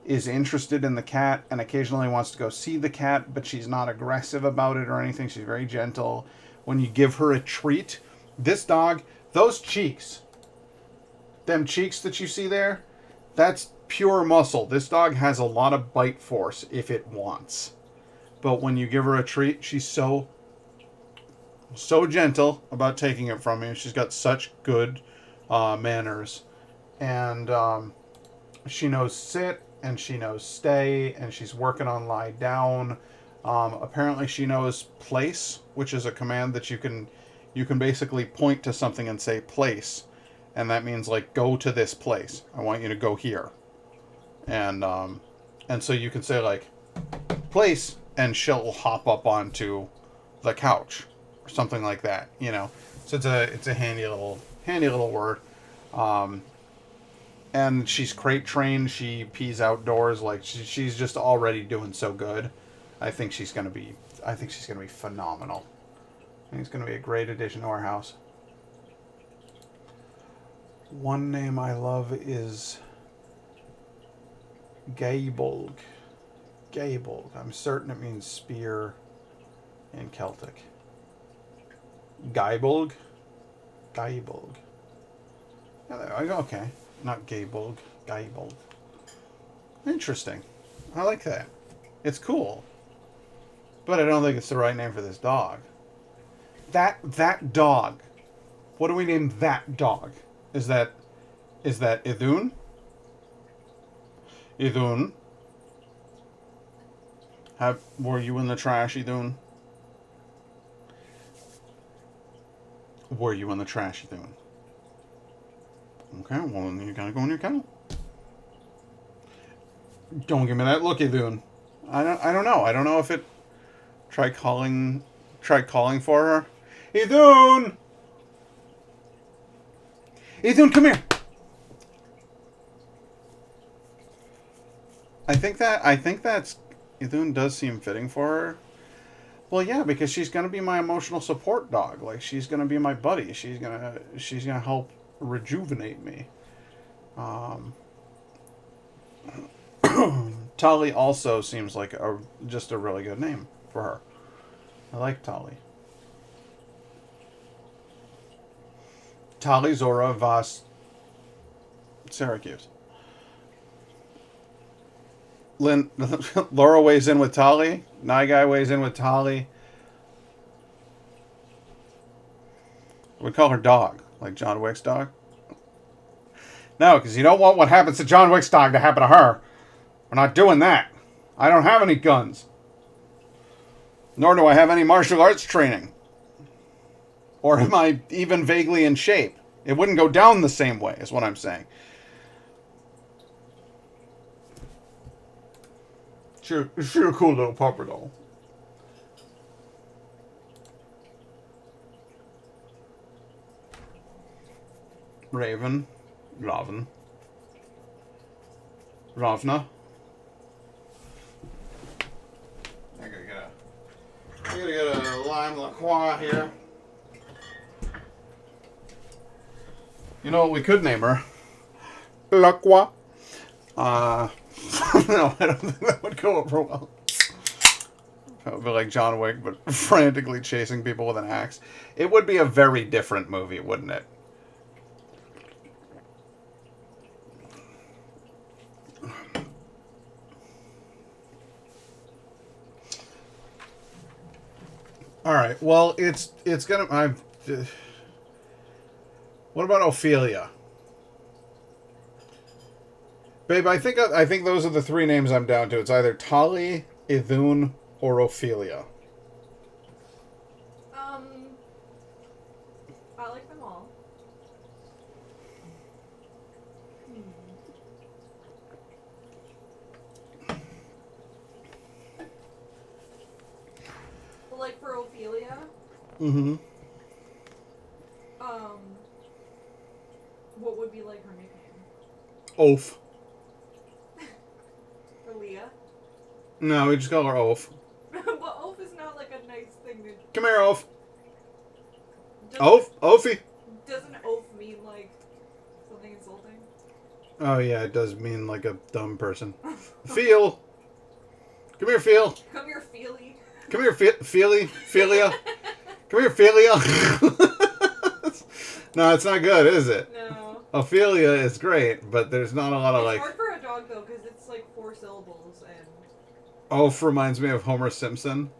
is interested in the cat and occasionally wants to go see the cat, but she's not aggressive about it or anything. She's very gentle. When you give her a treat, this dog, those cheeks, them cheeks that you see there, that's pure muscle. This dog has a lot of bite force if it wants. But when you give her a treat, she's so gentle about taking it from you. She's got such good manners. And she knows sit, and she knows stay, and she's working on lie down. Apparently she knows place, which is a command that you can basically point to something and say place. And that means like go to this place. I want you to go here. And so you can say like place, and she'll hop up onto the couch or something like that, you know. So it's a handy little word. And she's crate trained. She pees outdoors. Like she's just already doing so good. I think she's gonna be phenomenal. I think it's gonna be a great addition to our house. One name I love is Gaebolg. Gaebolg. I'm certain it means spear in Celtic. Gaebolg. Gaebolg. Okay. Not Gaebolg. Gaebolg. Interesting. I like that. It's cool. But I don't think it's the right name for this dog. That dog. What do we name that dog? Is that Idun? Idun. Were you in the trash, Idun? Were you in the trash, Idun? Okay, well then you gotta go in your kennel. Don't give me that look, Idun. I don't know. I don't know if it. Try calling for her. Idun! Idun, come here. I think that's Idun does seem fitting for her. Well, yeah, because she's gonna be my emotional support dog. Like she's gonna be my buddy. She's gonna help rejuvenate me. Tali also seems like just a really good name for her. I like Tali. Tali Zora Vas Syracuse. Laura weighs in with Tali. Guy weighs in with Tali. We'd call her dog, like John Wick's dog. No, because you don't want what happens to John Wick's dog to happen to her. We're not doing that. I don't have any guns. Nor do I have any martial arts training. Or am I even vaguely in shape? It wouldn't go down the same way, is what I'm saying. She's a cool little pupper, though. Raven. Ravna. I gotta get a lime LaCroix here. You know what we could name her? LaCroix. No, I don't think that would go over well. That would be like John Wick, but frantically chasing people with an axe. It would be a very different movie, wouldn't it? All right. Well, it's gonna. What about Ophelia? Babe, I think those are the three names I'm down to. It's either Tali, Idun, or Ophelia. I like them all. But like for Ophelia. Mm-hmm. What would be like her nickname? Oph. For Leah? No, we just call her Oph. But Oph is not like a nice thing to... Come here, Oph. Ophie. Doesn't Oph mean like something insulting? Oh yeah, it does mean like a dumb person. Feel. Come here, Feel. Come here, Feely. Come here, Feely. Felia. Come here, Felia. No, it's not good, is it? No. Ophelia is great, but there's not a lot of It's like... hard for a dog though, because it's like 4 syllables and... Oaf reminds me of Homer Simpson.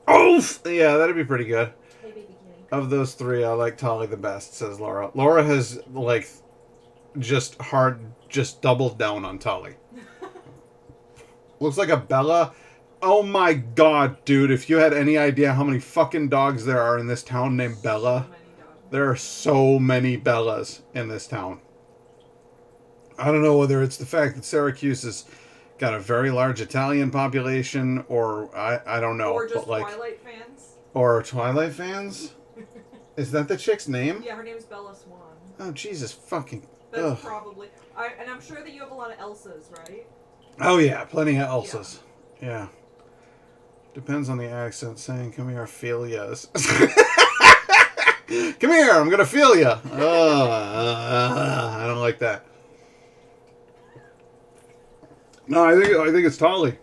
Oaf! Yeah, that'd be pretty good. Hey, baby kitty. Of those three, I like Tali the best, says Laura. Laura has, like, just doubled down on Tali. Looks like a Bella. Oh my god, dude, if you had any idea how many fucking dogs there are in this town named Bella... So many dogs. There are so many Bellas in this town. I don't know whether it's the fact that Syracuse has got a very large Italian population, or I don't know. Or just but like, Twilight fans. Or Twilight fans? Is that the chick's name? Yeah, her name's Bella Swan. Oh, Jesus fucking... That's ugh. probably... and I'm sure that you have a lot of Elsas, right? Oh, yeah, plenty of Elsas. Yeah. Depends on the accent, saying, come here, Ophelias. Come here, I'm gonna feel you. I don't like that. No, I think it's Tali.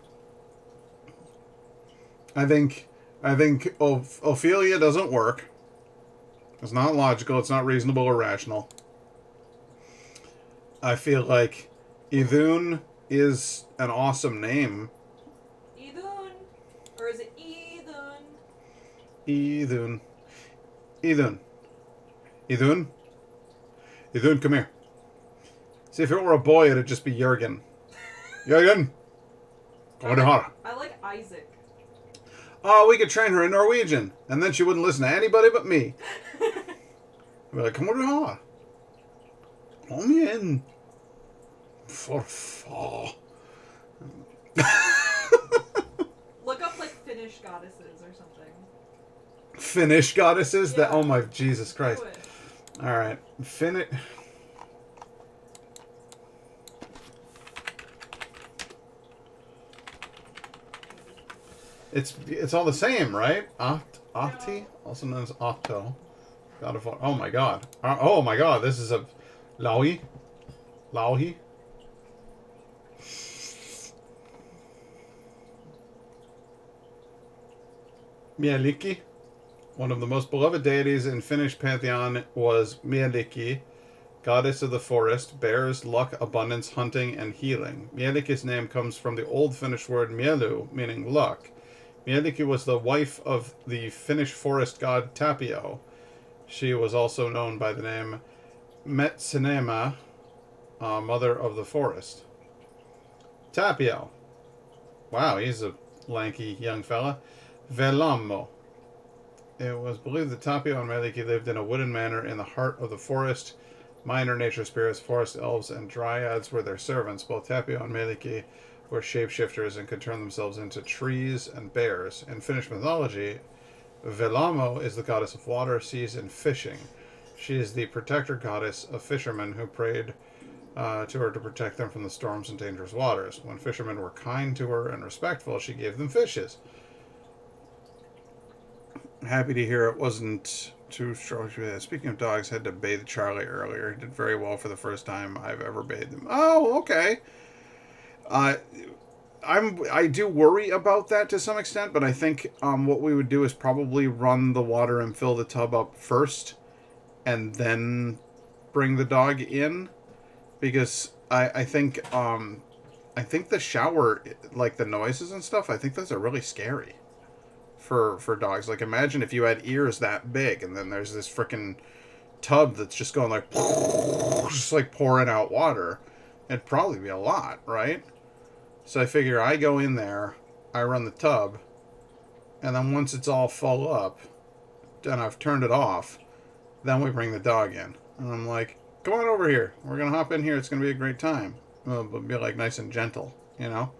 I think Ophelia doesn't work. It's not logical. It's not reasonable or rational. I feel like Idun is an awesome name. Idun. Or is it Ethan? Idun. Idun. Idun? Idun, come here. See, if it were a boy, it'd just be Jurgen. Jurgen! Come on. I like Isaac. Oh, we could train her in Norwegian, and then she wouldn't listen to anybody but me. I'd be like, come on. Kom igen. For far. Look up like Finnish goddesses or something. Finnish goddesses? Yeah. That, oh my Jesus Christ. Do it. Alright. Finnish. It's all the same, right? Ahti, also known as Otto. God of, oh my god. Oh my god, this is a Lauhi. Lauhi. Mielikki. One of the most beloved deities in Finnish pantheon was Mielikki, goddess of the forest, bears, luck, abundance, hunting, and healing. Mielikki's name comes from the Old Finnish word mielu, meaning luck. Mielikki was the wife of the Finnish forest god Tapio. She was also known by the name Metsinema, mother of the forest. Tapio. Wow, he's a lanky young fella. Velamo. It was believed that Tapio and Mielikki lived in a wooden manor in the heart of the forest. Minor nature spirits, forest elves, and dryads were their servants. Both Tapio and Mielikki were shapeshifters and could turn themselves into trees and bears. In Finnish mythology, Velamo is the goddess of water, seas, and fishing. She is the protector goddess of fishermen who prayed to her to protect them from the storms and dangerous waters. When fishermen were kind to her and respectful, she gave them fishes. Happy to hear it wasn't too strong. Speaking of dogs, I had to bathe Charlie earlier. He did very well for the first time I've ever bathed him. Oh, okay. I do worry about that to some extent, but I think what we would do is probably run the water and fill the tub up first, and then bring the dog in, because I think the shower, like the noises and stuff, I think those are really scary for dogs. Like, imagine if you had ears that big, and then there's this freaking tub that's just going like, just like pouring out water. It'd probably be a lot, right? So I figure I go in there, I run the tub, and then once it's all full up, and I've turned it off, then we bring the dog in. And I'm like, come on over here. We're going to hop in here. It's going to be a great time. It'll be like nice and gentle, you know?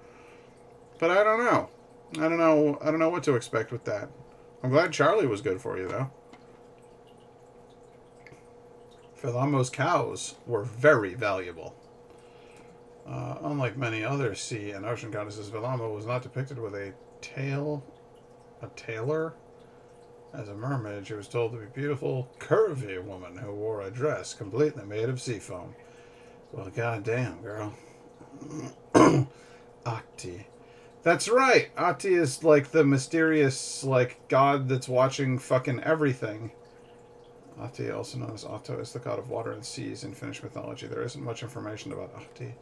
But I don't know. I don't know what to expect with that. I'm glad Charlie was good for you, though. Philamo's cows were very valuable. Unlike many other sea and ocean goddesses, Velamo was not depicted with a tail, a tailor. As a mermaid, she was told to be a beautiful, curvy woman who wore a dress completely made of sea foam. Well, goddamn, girl. Ahti. That's right. Ahti is like the mysterious, like, god that's watching fucking everything. Ahti, also known as Otto, is the god of water and seas in Finnish mythology. There isn't much information about Ahti.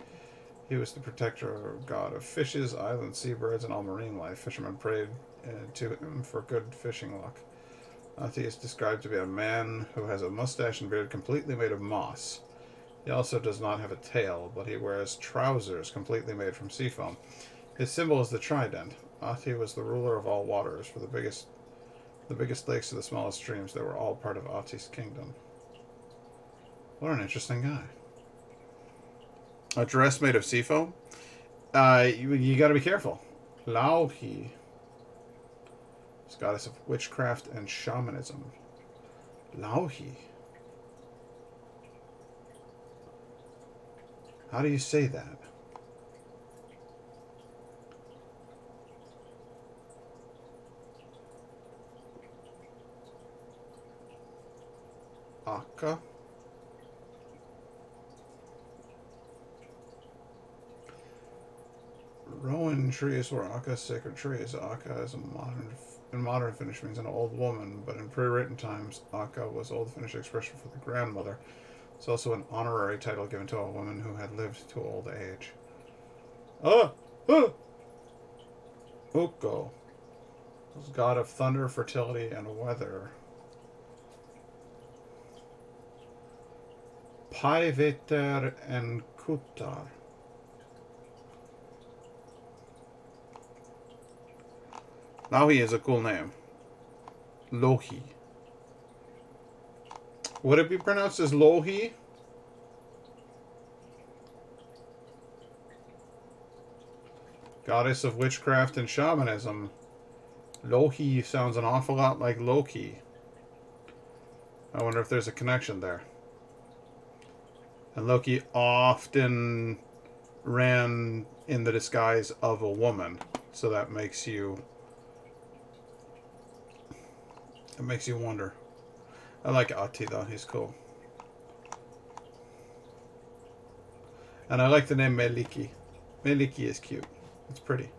He was the protector god of fishes, islands, seabirds, and all marine life. Fishermen prayed to him for good fishing luck. Ahti is described to be a man who has a mustache and beard completely made of moss. He also does not have a tail, but he wears trousers completely made from seafoam. His symbol is the trident. Ahti was the ruler of all waters. For the biggest lakes to the smallest streams, they were all part of Ahti's kingdom. What an interesting guy. A dress made of seafoam? You gotta be careful. Lauhi is goddess of witchcraft and shamanism. Lauhi. How do you say that? Akka? Rowan trees were Akka's sacred trees. Akka is in modern Finnish means an old woman, but in pre-written times, Akka was Old Finnish expression for the grandmother. It's also an honorary title given to a woman who had lived to old age. Ukko. God of thunder, fertility, and weather. Paiveter and Kutar. Louhi is a cool name. Lohi. Would it be pronounced as Lohi? Goddess of witchcraft and shamanism. Lohi sounds an awful lot like Loki. I wonder if there's a connection there. And Loki often ran in the disguise of a woman, so that makes you wonder. I like Ati though, he's cool. And I like the name Meliki. Meliki is cute. It's pretty.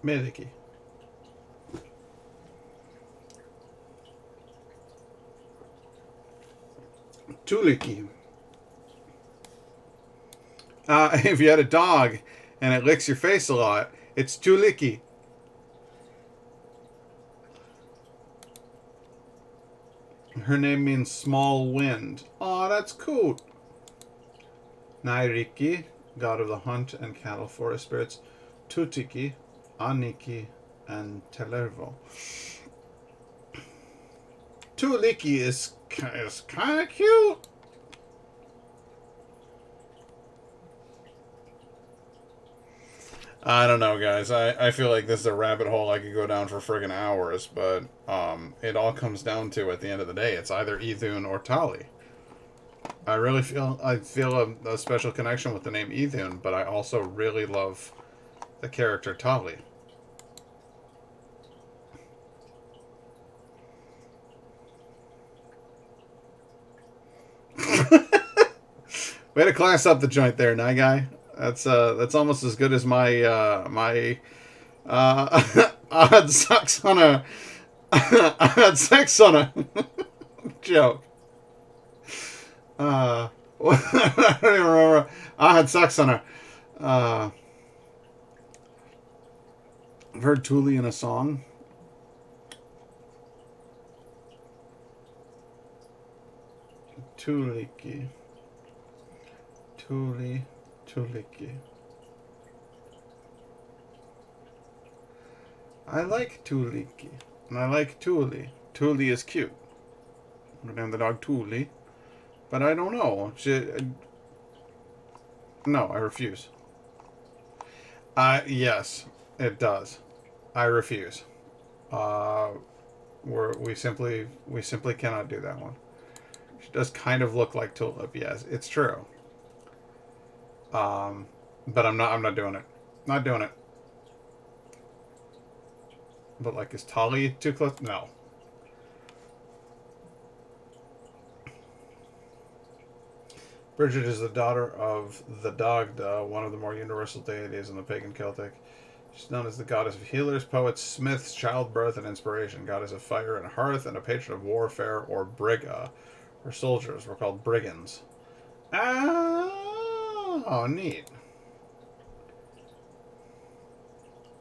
Meliki. Tuliki. If you had a dog and it licks your face a lot, it's Tuliki. Her name means small wind. Aw, that's cool. Nairiki, god of the hunt and cattle forest spirits. Tutiki, Aniki, and Telervo. Tuliki is kind of cute. I don't know, guys. I feel like this is a rabbit hole I could go down for friggin' hours, but it all comes down to, at the end of the day, it's either Ithun or Tali. I feel a special connection with the name Ithun, but I also really love the character Tali. Way to class up the joint there, Nye Guy. That's almost as good as my my I had sex on a I had sex on a joke. I don't even remember. I had sex on a. I've heard Thule in a song. Tuliki. Tuliki. I like Tuliki. And I like Thule. Thule is cute. I named the dog Thule. But I don't know. No, I refuse. Yes, it does. I refuse. We simply cannot do that one. She does kind of look like Tulip. Yes, it's true. But I'm not doing it. Not doing it. But like, is Tali too close? No. Bridget is the daughter of the Dagda, one of the more universal deities in the pagan Celtic. She's known as the goddess of healers, poets, smiths, childbirth, and inspiration, goddess of fire and hearth, and a patron of warfare, or briga. Her soldiers were called brigands. Oh, neat.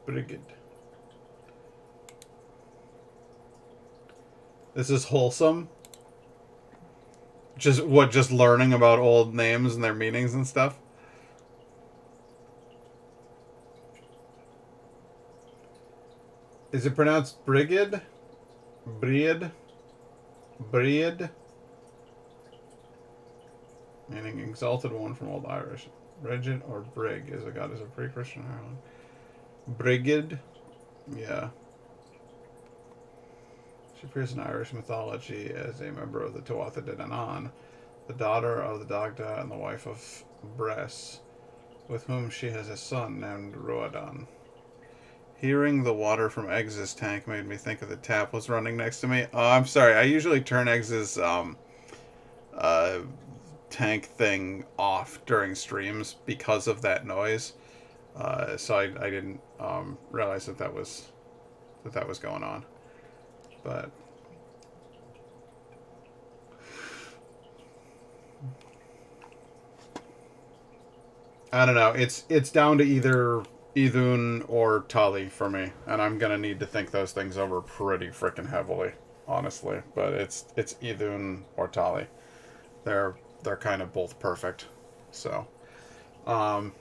Brigid. This is wholesome. Just learning about old names and their meanings and stuff. Is it pronounced Brigid? Breed? Breed? Meaning exalted one from Old Irish. Bridget or Brig is a goddess of pre-Christian Ireland. Brigid? Yeah. She appears in Irish mythology as a member of the Tuatha De Danann, the daughter of the Dagda and the wife of Bress, with whom she has a son named Ruadan. Hearing the water from Eggs's tank made me think of the tap was running next to me. Oh, I'm sorry. I usually turn Eggs's tank thing off during streams because of that noise. So I didn't realize that was going on. But I don't know. It's down to either Idun or Tali for me, and I'm gonna need to think those things over pretty freaking heavily, honestly. But it's Idun or Tali. They're they're kind of both perfect. So, um,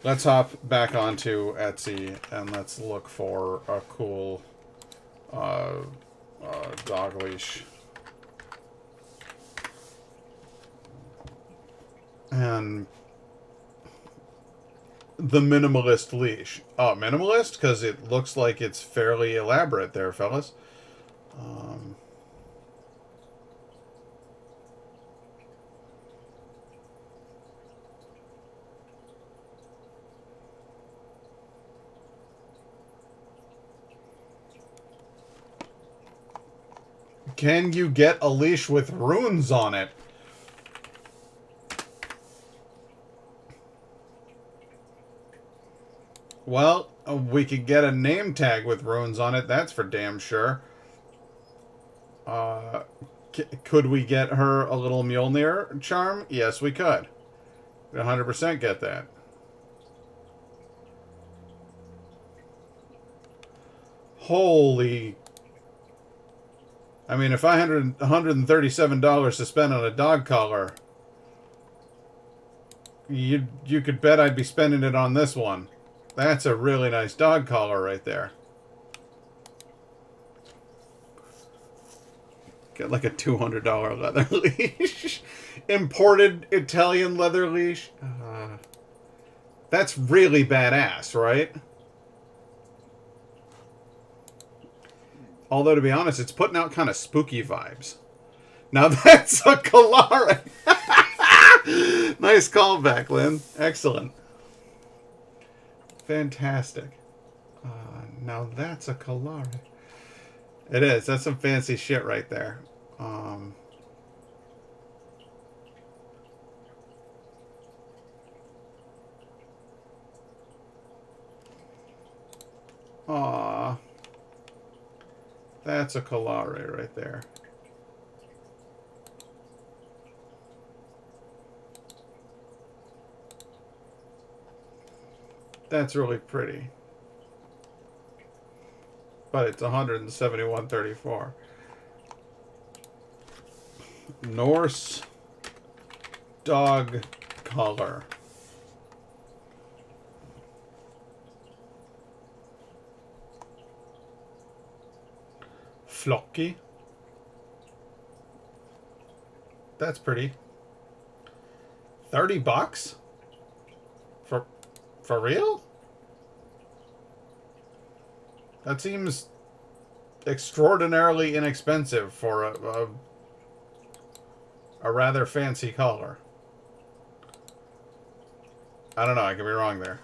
let's hop back onto Etsy and let's look for a cool uh, dog leash. And the minimalist leash. Oh, minimalist? Because it looks like it's fairly elaborate there, fellas. Um, can you get a leash with runes on it? Well, we could get a name tag with runes on it, that's for damn sure. Uh, could we get her a little Mjolnir charm? Yes, we could. 100% get that. Holy. I mean, if I had $137 to spend on a dog collar, you could bet I'd be spending it on this one. That's a really nice dog collar right there. Get like a $200 leather leash. Imported Italian leather leash. That's really badass, right? Although, to be honest, it's putting out kind of spooky vibes. Now that's a collar. Nice callback, Lynn. Excellent. Fantastic. Now that's a collar. It is. That's some fancy shit right there. Aw. That's a collar right there. That's really pretty. But it's $171.34. Norse dog collar. Flocky. That's pretty. $30? For real? That seems extraordinarily inexpensive for a rather fancy collar. I don't know, I could be wrong there.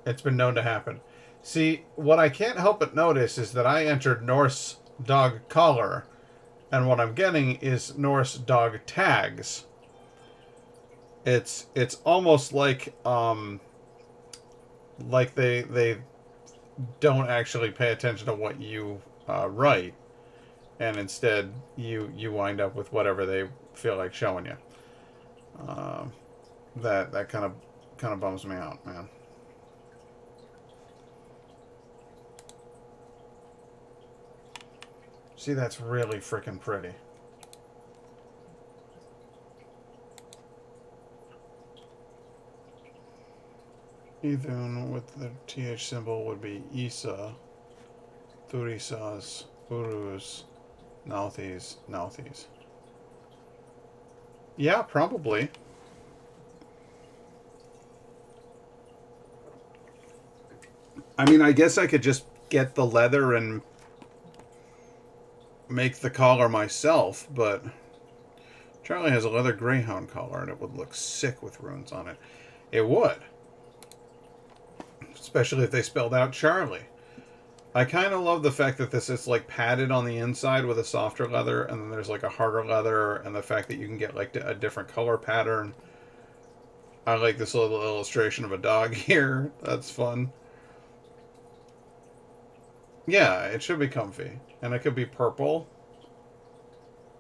It's been known to happen. See, what I can't help but notice is that I entered Norse dog collar, and what I'm getting is Norse dog tags. It's almost like they don't actually pay attention to what you write, and instead you wind up with whatever they feel like showing you. That kind of bums me out, man. See, that's really freaking pretty. Even with the TH symbol would be Isa, Thurisas, Urus, Nauthies, Nauthies. Yeah, probably. I mean, I guess I could just get the leather and make the collar myself, but Charlie has a leather greyhound collar and it would look sick with runes on it. It would. Especially if they spelled out Charlie. I kind of love the fact that this is like padded on the inside with a softer leather, and then there's like a harder leather, and the fact that you can get like a different color pattern. I like this little illustration of a dog here. That's fun. Yeah, it should be comfy. And it could be purple.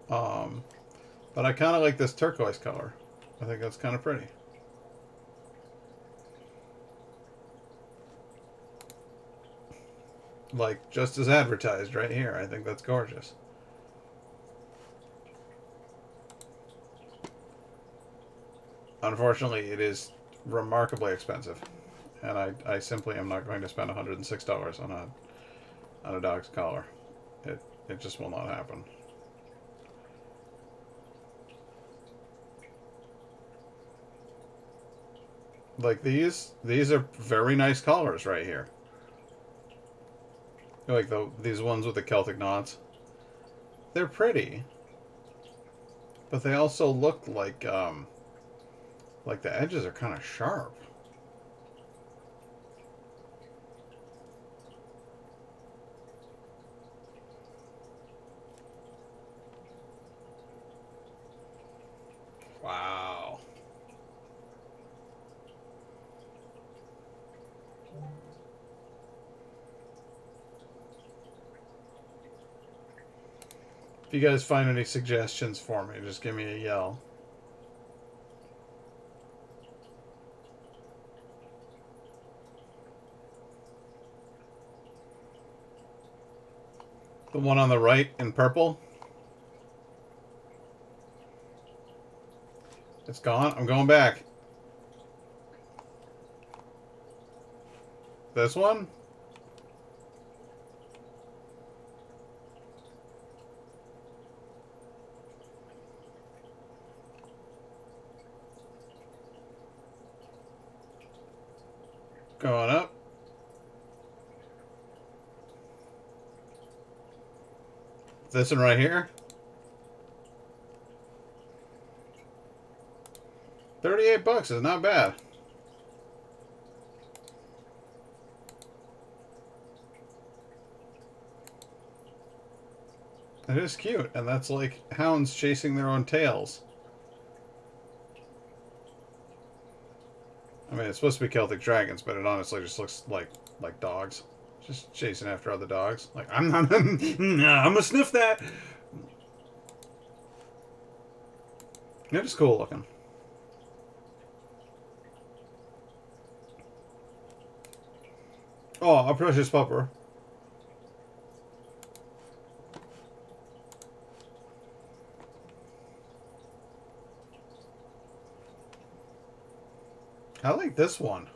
But I kind of like this turquoise color. I think that's kind of pretty. Like, just as advertised right here. I think that's gorgeous. Unfortunately, it is remarkably expensive. And I simply am not going to spend $106 on a dog's collar. It just will not happen. Like these are very nice collars right here. Like these ones with the Celtic knots. They're pretty, but they also look like the edges are kind of sharp. Wow. If you guys find any suggestions for me, just give me a yell. The one on the right in purple. It's gone. I'm going back. This one? Going up. This one right here. 38 bucks is not bad. It is cute, and that's like hounds chasing their own tails. I mean, it's supposed to be Celtic dragons, but it honestly just looks like dogs, just chasing after other dogs. Like I'm not, I'm gonna sniff that. It is cool looking. Oh, a precious pupper. I like this one.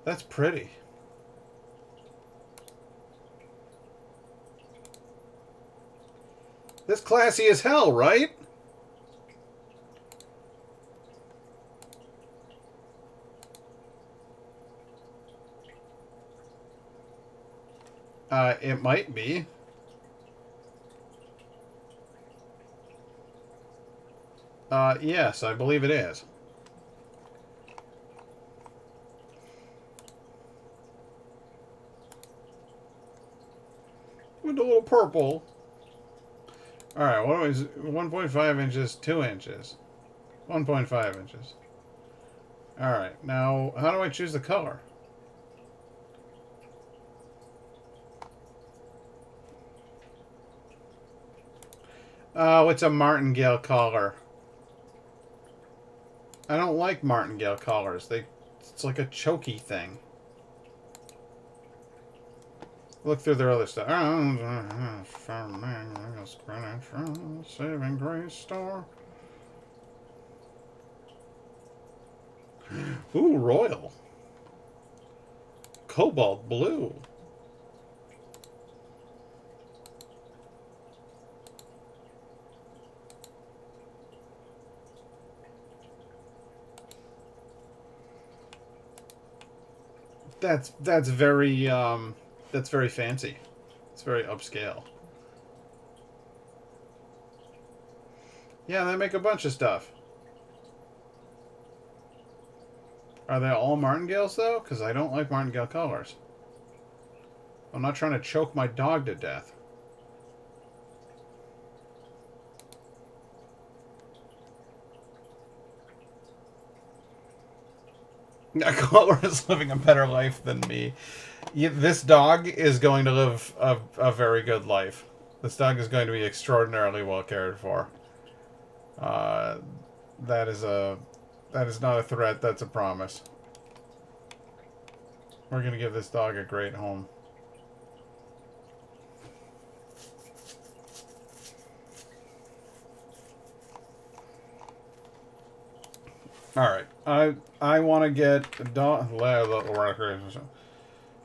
That's pretty. This classy as hell, right? It might be. Yes, I believe it is. With a little purple. Alright, what is 1.5 inches, 2 inches. 1.5 inches. Alright, now how do I choose the color? Oh, it's a Martingale Collar. I don't like Martingale Collars. It's like a choky thing. Look through their other stuff. Saving Grace store. Ooh, royal. Cobalt blue. That's very fancy. It's very upscale. Yeah, they make a bunch of stuff. Are they all Martingales though? Because I don't like Martingale collars. I'm not trying to choke my dog to death. A collar is living a better life than me. This dog is going to live a very good life. This dog is going to be extraordinarily well cared for. That is not a threat. That's a promise. We're going to give this dog a great home. All right. I want to get a dog.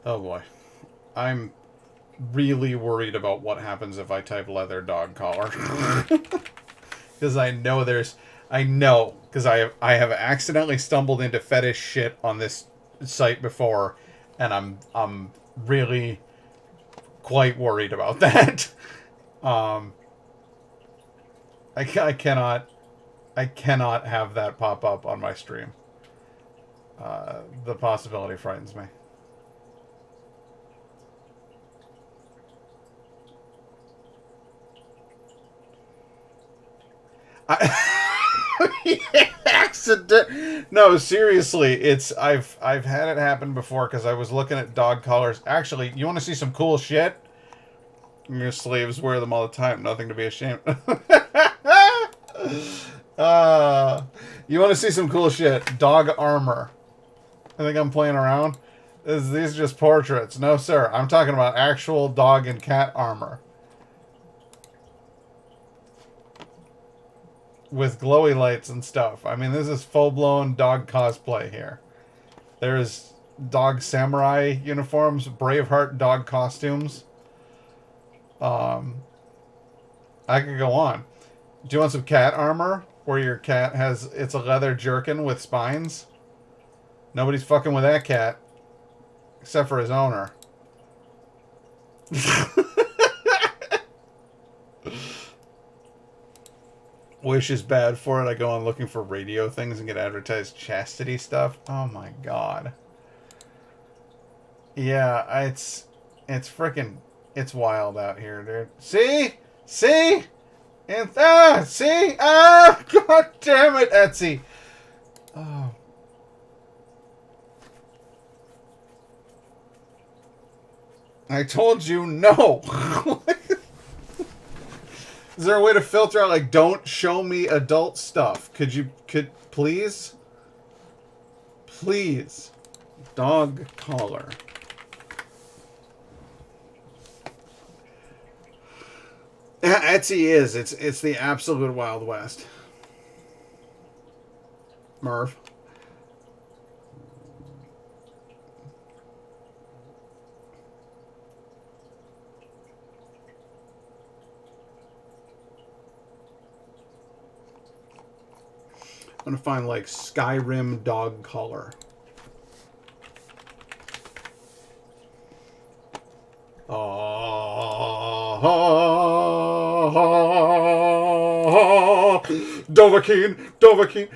Oh boy. I'm really worried about what happens if I type leather dog collar. Because I know because I have accidentally stumbled into fetish shit on this site before, and I'm really quite worried about that. I cannot have that pop up on my stream. The possibility frightens me. Accident. No, seriously, I've had it happen before because I was looking at dog collars. Actually, you want to see some cool shit? Your slaves wear them all the time. Nothing to be ashamed. You want to see some cool shit? Dog armor. I think I'm playing around. These are just portraits. No, sir. I'm talking about actual dog and cat armor. With glowy lights and stuff. I mean, this is full-blown dog cosplay here. There's dog samurai uniforms, Braveheart dog costumes. I could go on. Do you want some cat armor? Where your cat it's a leather jerkin with spines? Nobody's fucking with that cat. Except for his owner. Wish is bad for it. I go on looking for radio things and get advertised chastity stuff. Oh my god. Yeah, it's freaking, it's wild out here, dude. See? See? And see? Ah, god damn it, Etsy. Oh. I told you no. Is there a way to filter out, like, don't show me adult stuff? Could please? Please. Dog collar. Etsy is. It's the absolute Wild West. Merv. I'm gonna find like Skyrim dog collar. Dovahkiin.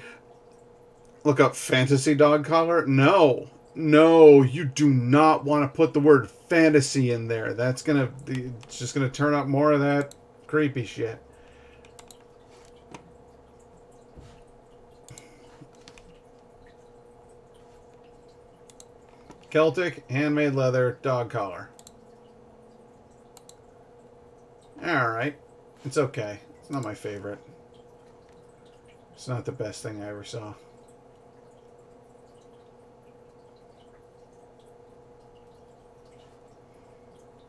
Look up fantasy dog collar. No, you do not want to put the word fantasy in there. It's just gonna turn up more of that creepy shit. Celtic handmade leather dog collar. Alright. It's okay. It's not my favorite. It's not the best thing I ever saw.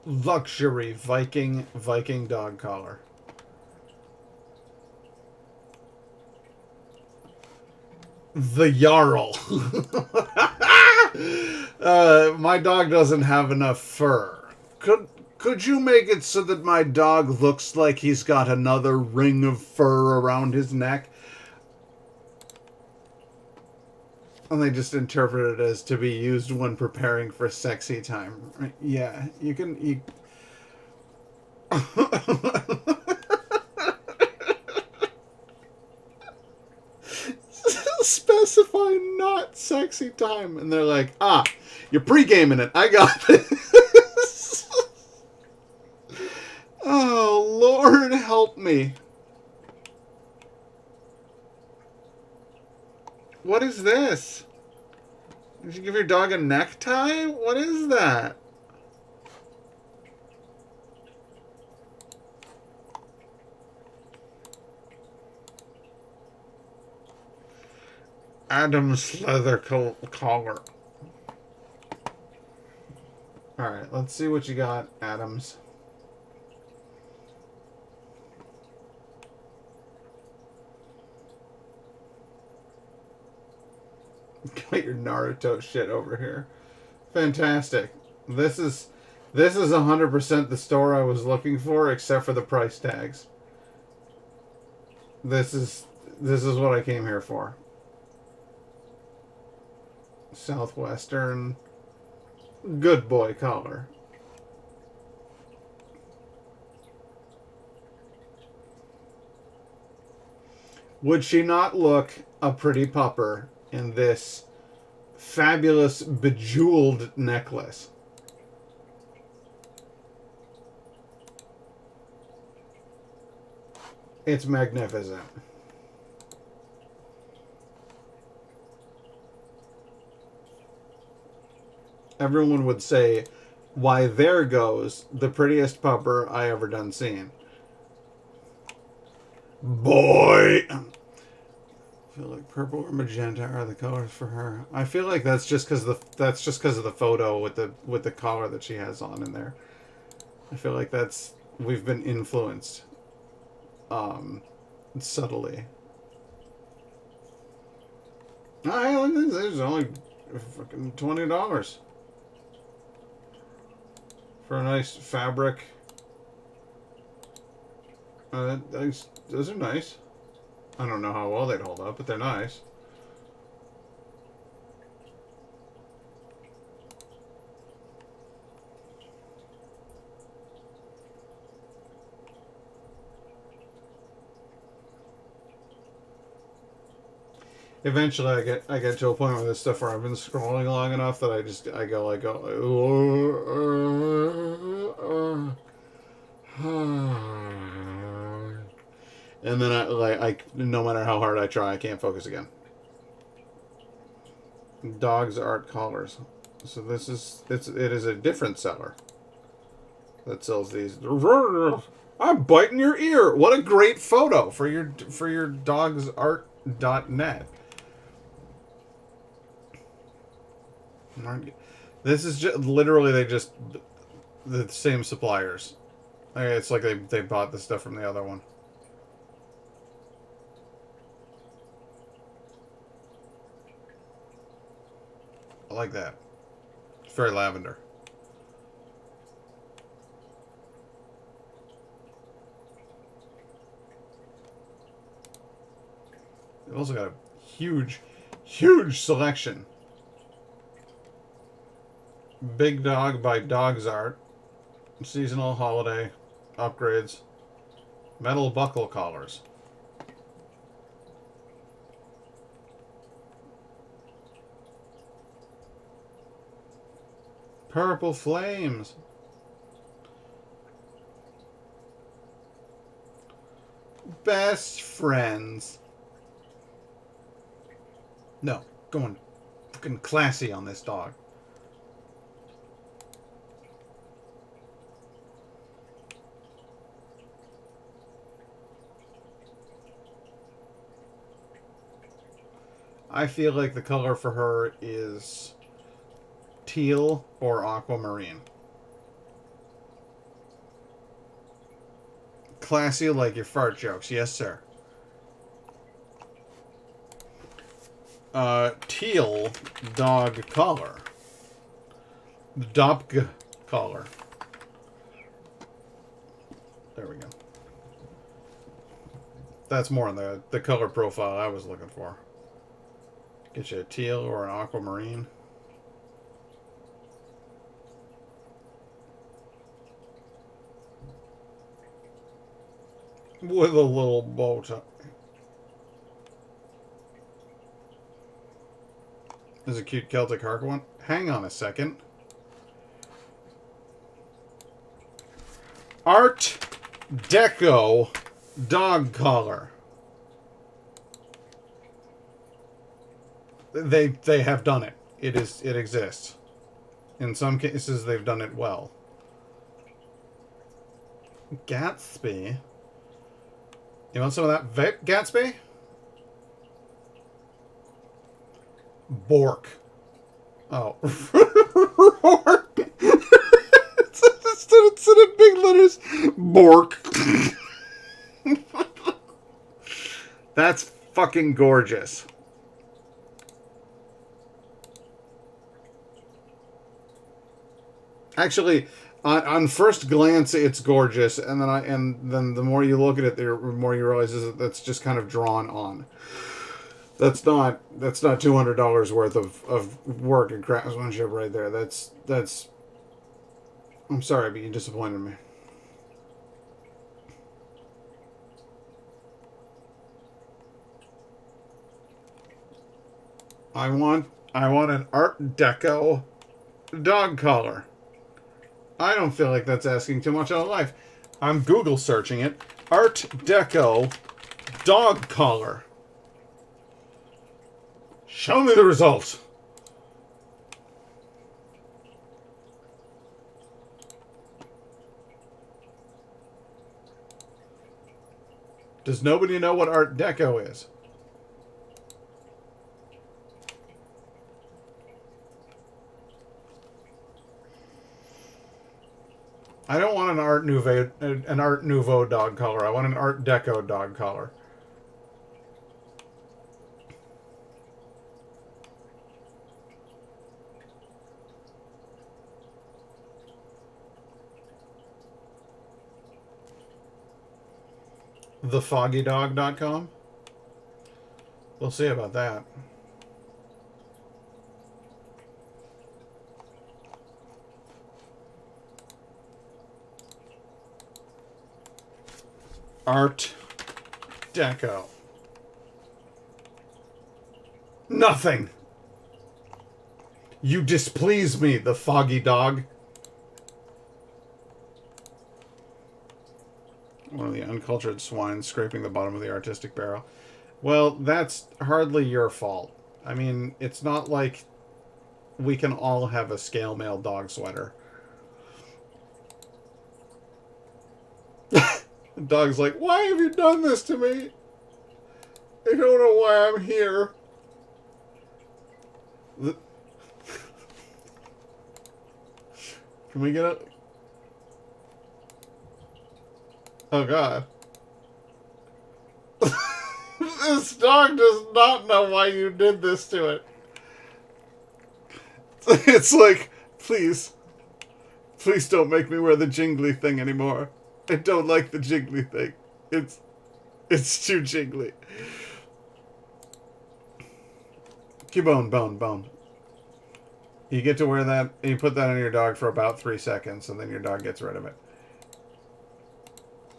Luxury Viking dog collar. The Jarl. My dog doesn't have enough fur. Could you make it so that my dog looks like he's got another ring of fur around his neck? And they just interpret it as to be used when preparing for sexy time. Yeah, you can... Specify not sexy time. And they're like, you're pre-gaming it. I got this. Oh, Lord help me. What is this? Did you give your dog a necktie? What is that? Adam's leather collar. Alright, let's see what you got, Adams. Got your Naruto shit over here. Fantastic. This is 100% the store I was looking for, except for the price tags. This is what I came here for. Southwestern good boy collar. Would she not look a pretty pupper in this fabulous bejeweled necklace? It's magnificent. Everyone would say, why, there goes the prettiest pupper I ever done seen. Boy! I feel like purple or magenta are the colors for her. I feel like that's just because of the photo with the collar that she has on in there. I feel like we've been influenced subtly. I look at this. There's only fucking $20 for a nice fabric. Those are nice. I don't know how well they'd hold up, but they're nice. Eventually, I get to a point with this stuff where I've been scrolling long enough that I go. And then I no matter how hard I try, I can't focus again. Dogs Art Collars. So it is a different seller that sells these. I'm biting your ear. What a great photo for your dogsart.net. This is just literally the same suppliers. It's like they bought the stuff from the other one. I like that. It's very lavender. They've also got a huge selection. Big Dog by Dogs Art. Seasonal holiday upgrades. Metal buckle collars. Purple flames. Best friends. No, going fucking classy on this dog. I feel like the color for her is teal or aquamarine. Classy like your fart jokes. Yes, sir. Teal dog collar. Dog collar. There we go. That's more on the color profile I was looking for. Get you a teal or an aquamarine. With a little bow tie. There's a cute Celtic Hark one. Hang on a second. Art Deco dog collar. They have done it. It exists. In some cases, they've done it well. Gatsby. You want some of that vape, Gatsby? Bork. Oh. It's in big letters. Bork. That's fucking gorgeous. Actually, on first glance, it's gorgeous, and then the more you look at it, the more you realize is that that's just kind of drawn on. That's not $200 worth of work and craftsmanship right there. That's. I'm sorry, but you disappointed me. I want an Art Deco dog collar. I don't feel like that's asking too much out of life. I'm Google searching it. Art Deco dog collar. Show me the results. Does nobody know what Art Deco is? I don't want an Art Nouveau dog collar. I want an Art Deco dog collar. TheFoggyDog.com? We'll see about that. Art Deco. Nothing. You displease me, the foggy dog. One of the uncultured swine scraping the bottom of the artistic barrel. Well, that's hardly your fault. I mean, it's not like we can all have a scale mail dog sweater. The dog's like, why have you done this to me? I don't know why I'm here. Can we get it? Oh, God. This dog does not know why you did this to it. It's like, please don't make me wear the jingly thing anymore. I don't like the jingly thing. It's too jingly. Bone. You get to wear that, and you put that on your dog for about 3 seconds, and then your dog gets rid of it.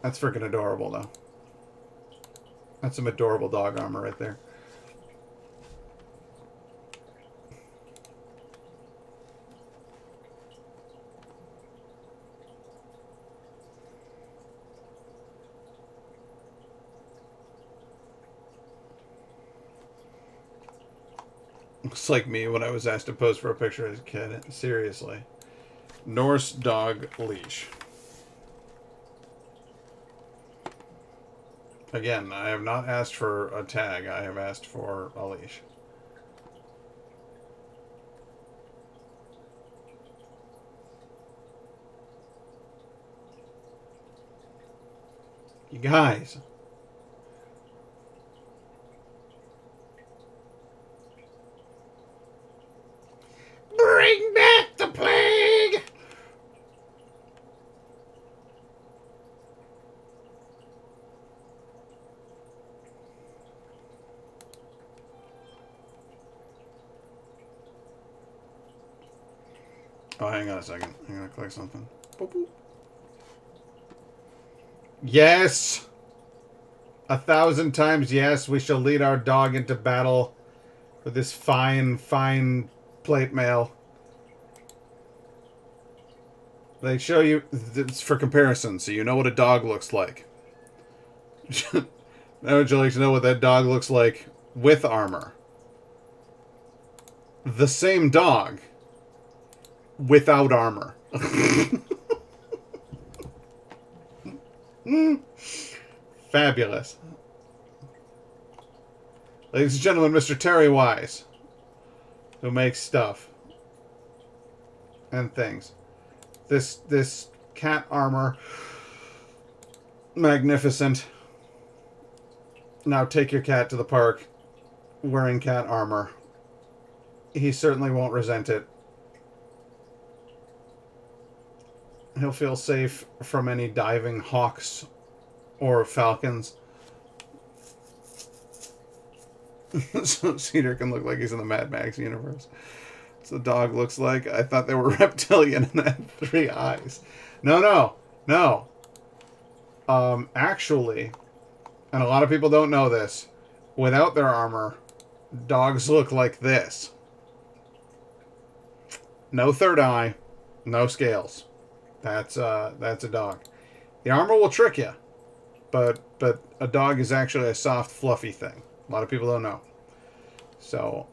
That's freaking adorable, though. That's some adorable dog armor right there. Looks like me when I was asked to pose for a picture as a kid. Seriously. Norse dog leash. Again, I have not asked for a tag. I have asked for a leash. You guys. Bring back the plague! Oh, hang on a second. I'm gonna click something. Boop, boop. Yes! 1,000 times yes, we shall lead our dog into battle for this fine plate mail. They show you, it's for comparison, so you know what a dog looks like. Now would you like to know what that dog looks like with armor? The same dog without armor. Fabulous. Ladies and gentlemen, Mr. Terry Wise, who makes stuff and things. This cat armor. Magnificent. Now take your cat to the park wearing cat armor. He certainly won't resent it. He'll feel safe from any diving hawks or falcons. So Cedar can look like he's in the Mad Max universe. So the dog looks like. I thought they were reptilian and had 3 eyes. No. Actually, and a lot of people don't know this, without their armor, dogs look like this. No third eye, no scales. That's a dog. The armor will trick you, but a dog is actually a soft, fluffy thing. A lot of people don't know. So,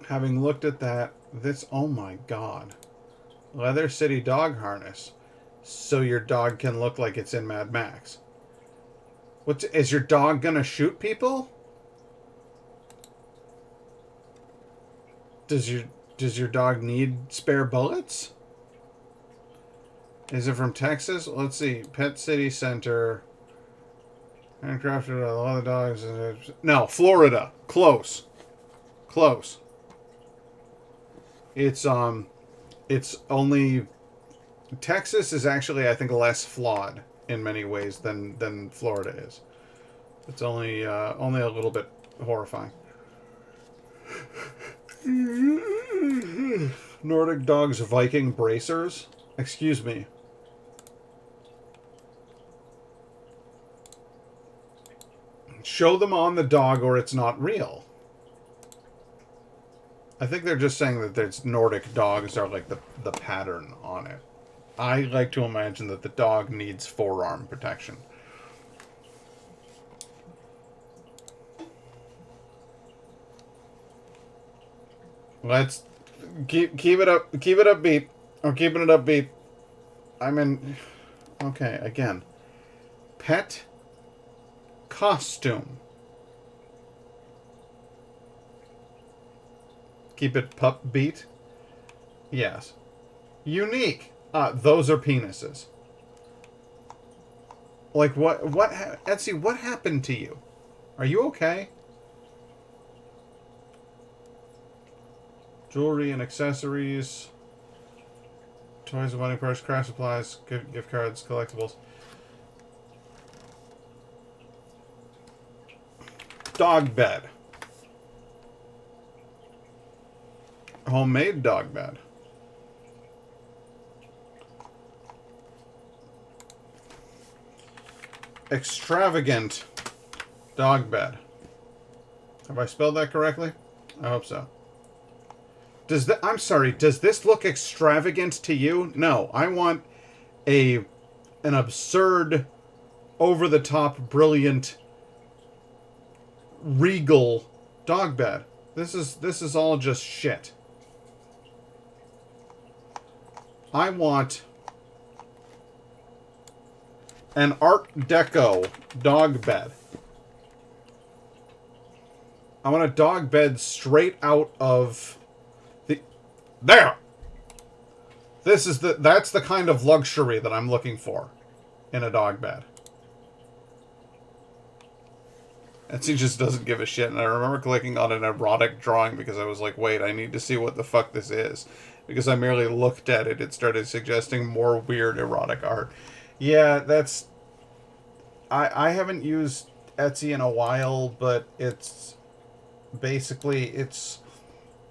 having looked at that, oh my god. Leather City dog harness. So your dog can look like it's in Mad Max. Is your dog gonna shoot people? Does your dog need spare bullets? Is it from Texas? Let's see. Pet City Center. Handcrafted a lot of dogs. No, Florida. Close. It's only Texas is actually, I think, less flawed in many ways than Florida is. It's only a little bit horrifying. Nordic dogs Viking bracers. Excuse me. Show them on the dog or it's not real. I think they're just saying that there's Nordic dogs are like the pattern on it. I like to imagine that the dog needs forearm protection. Let's keep it up. Keep it upbeat. I'm keeping it upbeat. I'm in. Okay, again. Pet costume. Keep it pup beat. Yes. Unique. Those are penises. Like what Etsy, what happened to you? Are you okay? Jewelry and accessories. Toys and money purse, craft supplies, gift cards, collectibles. Dog bed. Homemade dog bed. Extravagant dog bed. Have I spelled that correctly? I hope so. I'm sorry, does this look extravagant to you? No, I want an absurd, over-the-top, brilliant, regal dog bed. This is all just shit. I want an Art Deco dog bed. I want a dog bed straight out of the... There! That's the kind of luxury that I'm looking for in a dog bed. Etsy just doesn't give a shit, and I remember clicking on an erotic drawing because I was like, wait, I need to see what the fuck this is. Because I merely looked at it, it started suggesting more weird erotic art. Yeah, that's... I haven't used Etsy in a while, but it's... Basically, it's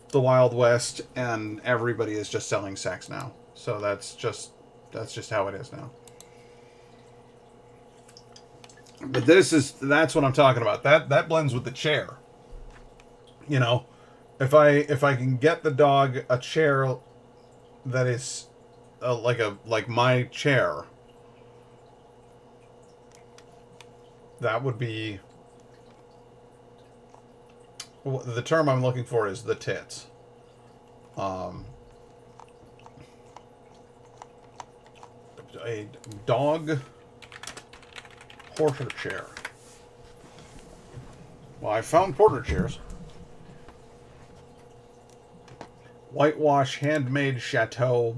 the Wild West, and everybody is just selling sex now. So that's just how it is now. But that's what I'm talking about. That blends with the chair. You know, if I can get the dog a chair that is like my chair, that would be... The term I'm looking for is the tits. A dog porter chair. Well, I found porter chairs. Whitewash handmade chateau.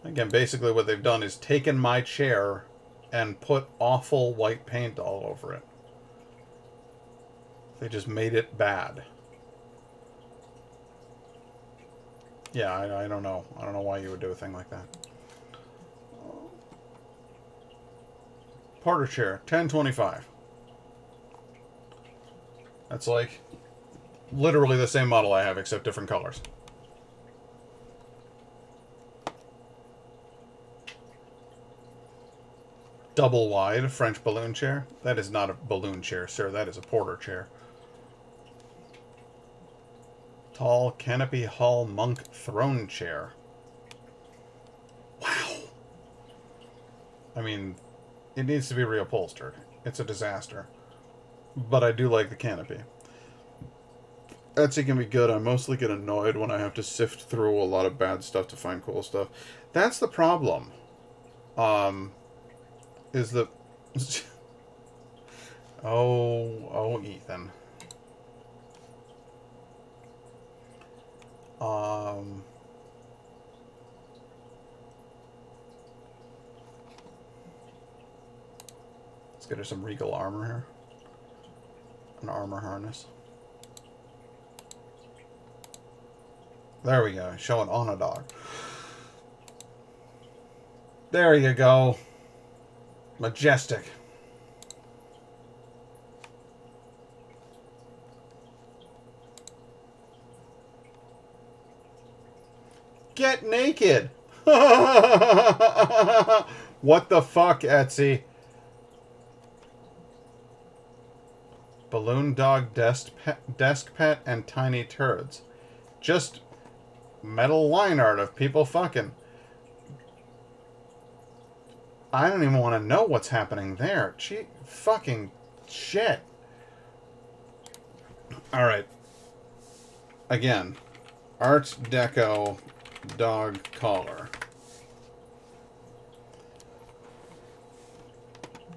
Again, basically what they've done is taken my chair and put awful white paint all over it. They just made it bad. Yeah, I don't know. I don't know why you would do a thing like that. Porter chair, 1025. That's like literally the same model I have, except different colors. Double wide French balloon chair. That is not a balloon chair, sir. That is a porter chair. Tall canopy hall monk throne chair. Wow. I mean, it needs to be reupholstered. It's a disaster. But I do like the canopy. Etsy can be good. I mostly get annoyed when I have to sift through a lot of bad stuff to find cool stuff. That's the problem. Is the... oh, Ethan. Let's get her some regal armor here. An armor harness. There we go. Show it on a dog. There you go. Majestic. Get naked. What the fuck, Etsy? Balloon dog desk pet and tiny turds. Just metal line art of people fucking. I don't even want to know what's happening there. Gee, fucking shit. Alright. Again. Art Deco dog collar.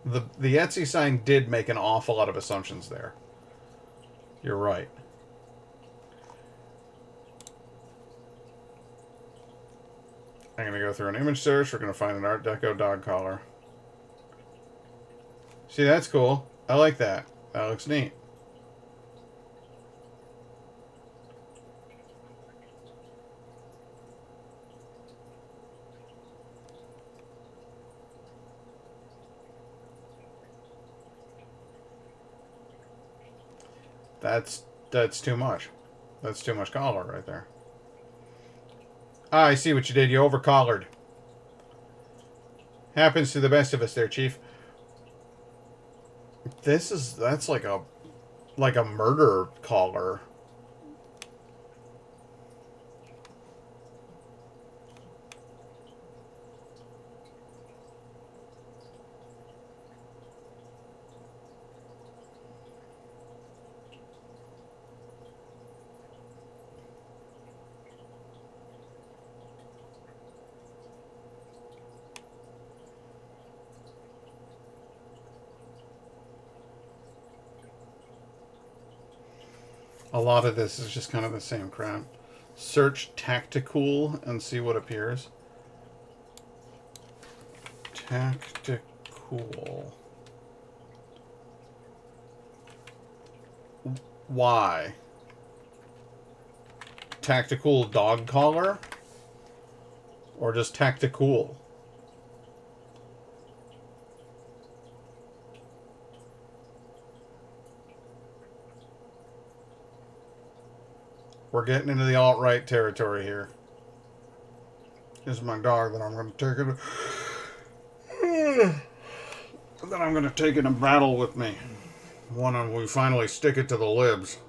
The Etsy sign did make an awful lot of assumptions there. You're right. I'm going to go through an image search. We're going to find an Art Deco dog collar. See, that's cool. I like that. That looks neat. That's too much. That's too much collar right there. Ah, I see what you did. You over-collared. Happens to the best of us there, Chief. That's like a murder collar. A lot of this is just kind of the same crap. Search tactical and see what appears. Tactical. Why? Tactical dog collar? Or just tactical? We're getting into the alt-right territory here. This is my dog that I'm going to take it. That I'm going to take it in battle with me. When we finally stick it to the libs.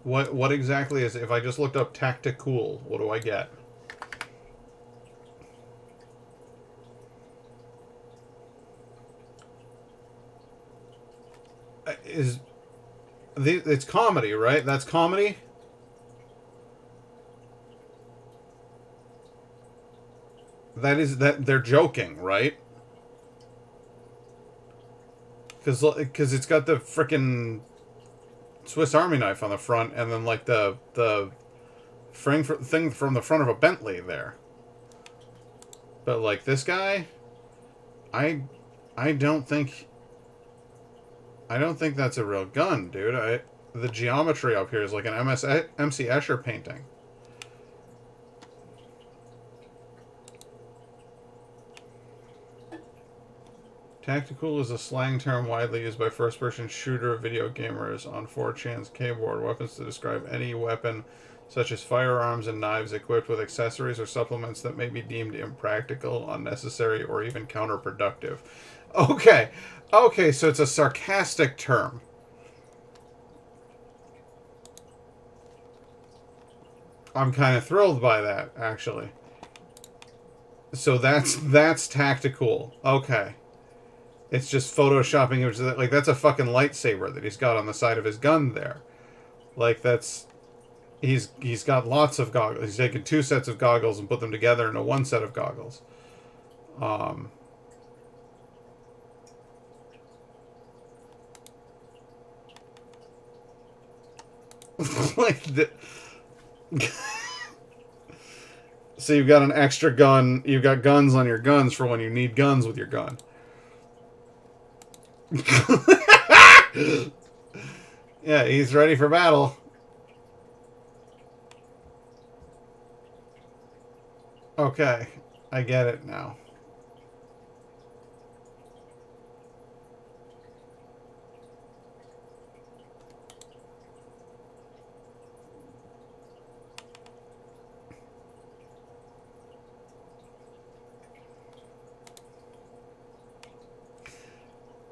What exactly is it? If I just looked up tactical, what do I get? It's comedy, right? That's comedy? that they're joking, right? Because it's got the frickin' Swiss Army knife on the front, and then like the thing from the front of a Bentley there. But like this guy, I I don't think that's a real gun, dude. The geometry up here is like an MC Escher painting. Tactical is a slang term widely used by first-person shooter video gamers on 4chan's keyboard. Weapons to describe any weapon, such as firearms and knives, equipped with accessories or supplements that may be deemed impractical, unnecessary, or even counterproductive. Okay, so it's a sarcastic term. I'm kind of thrilled by that, actually. So that's tactical. Okay. It's just photoshopping images. Like, that's a fucking lightsaber that he's got on the side of his gun there. Like, that's... He's got lots of goggles. He's taken 2 sets of goggles and put them together into 1 set of goggles. Like, so you've got an extra gun. You've got guns on your guns for when you need guns with your gun. Yeah, he's ready for battle. Okay, I get it now.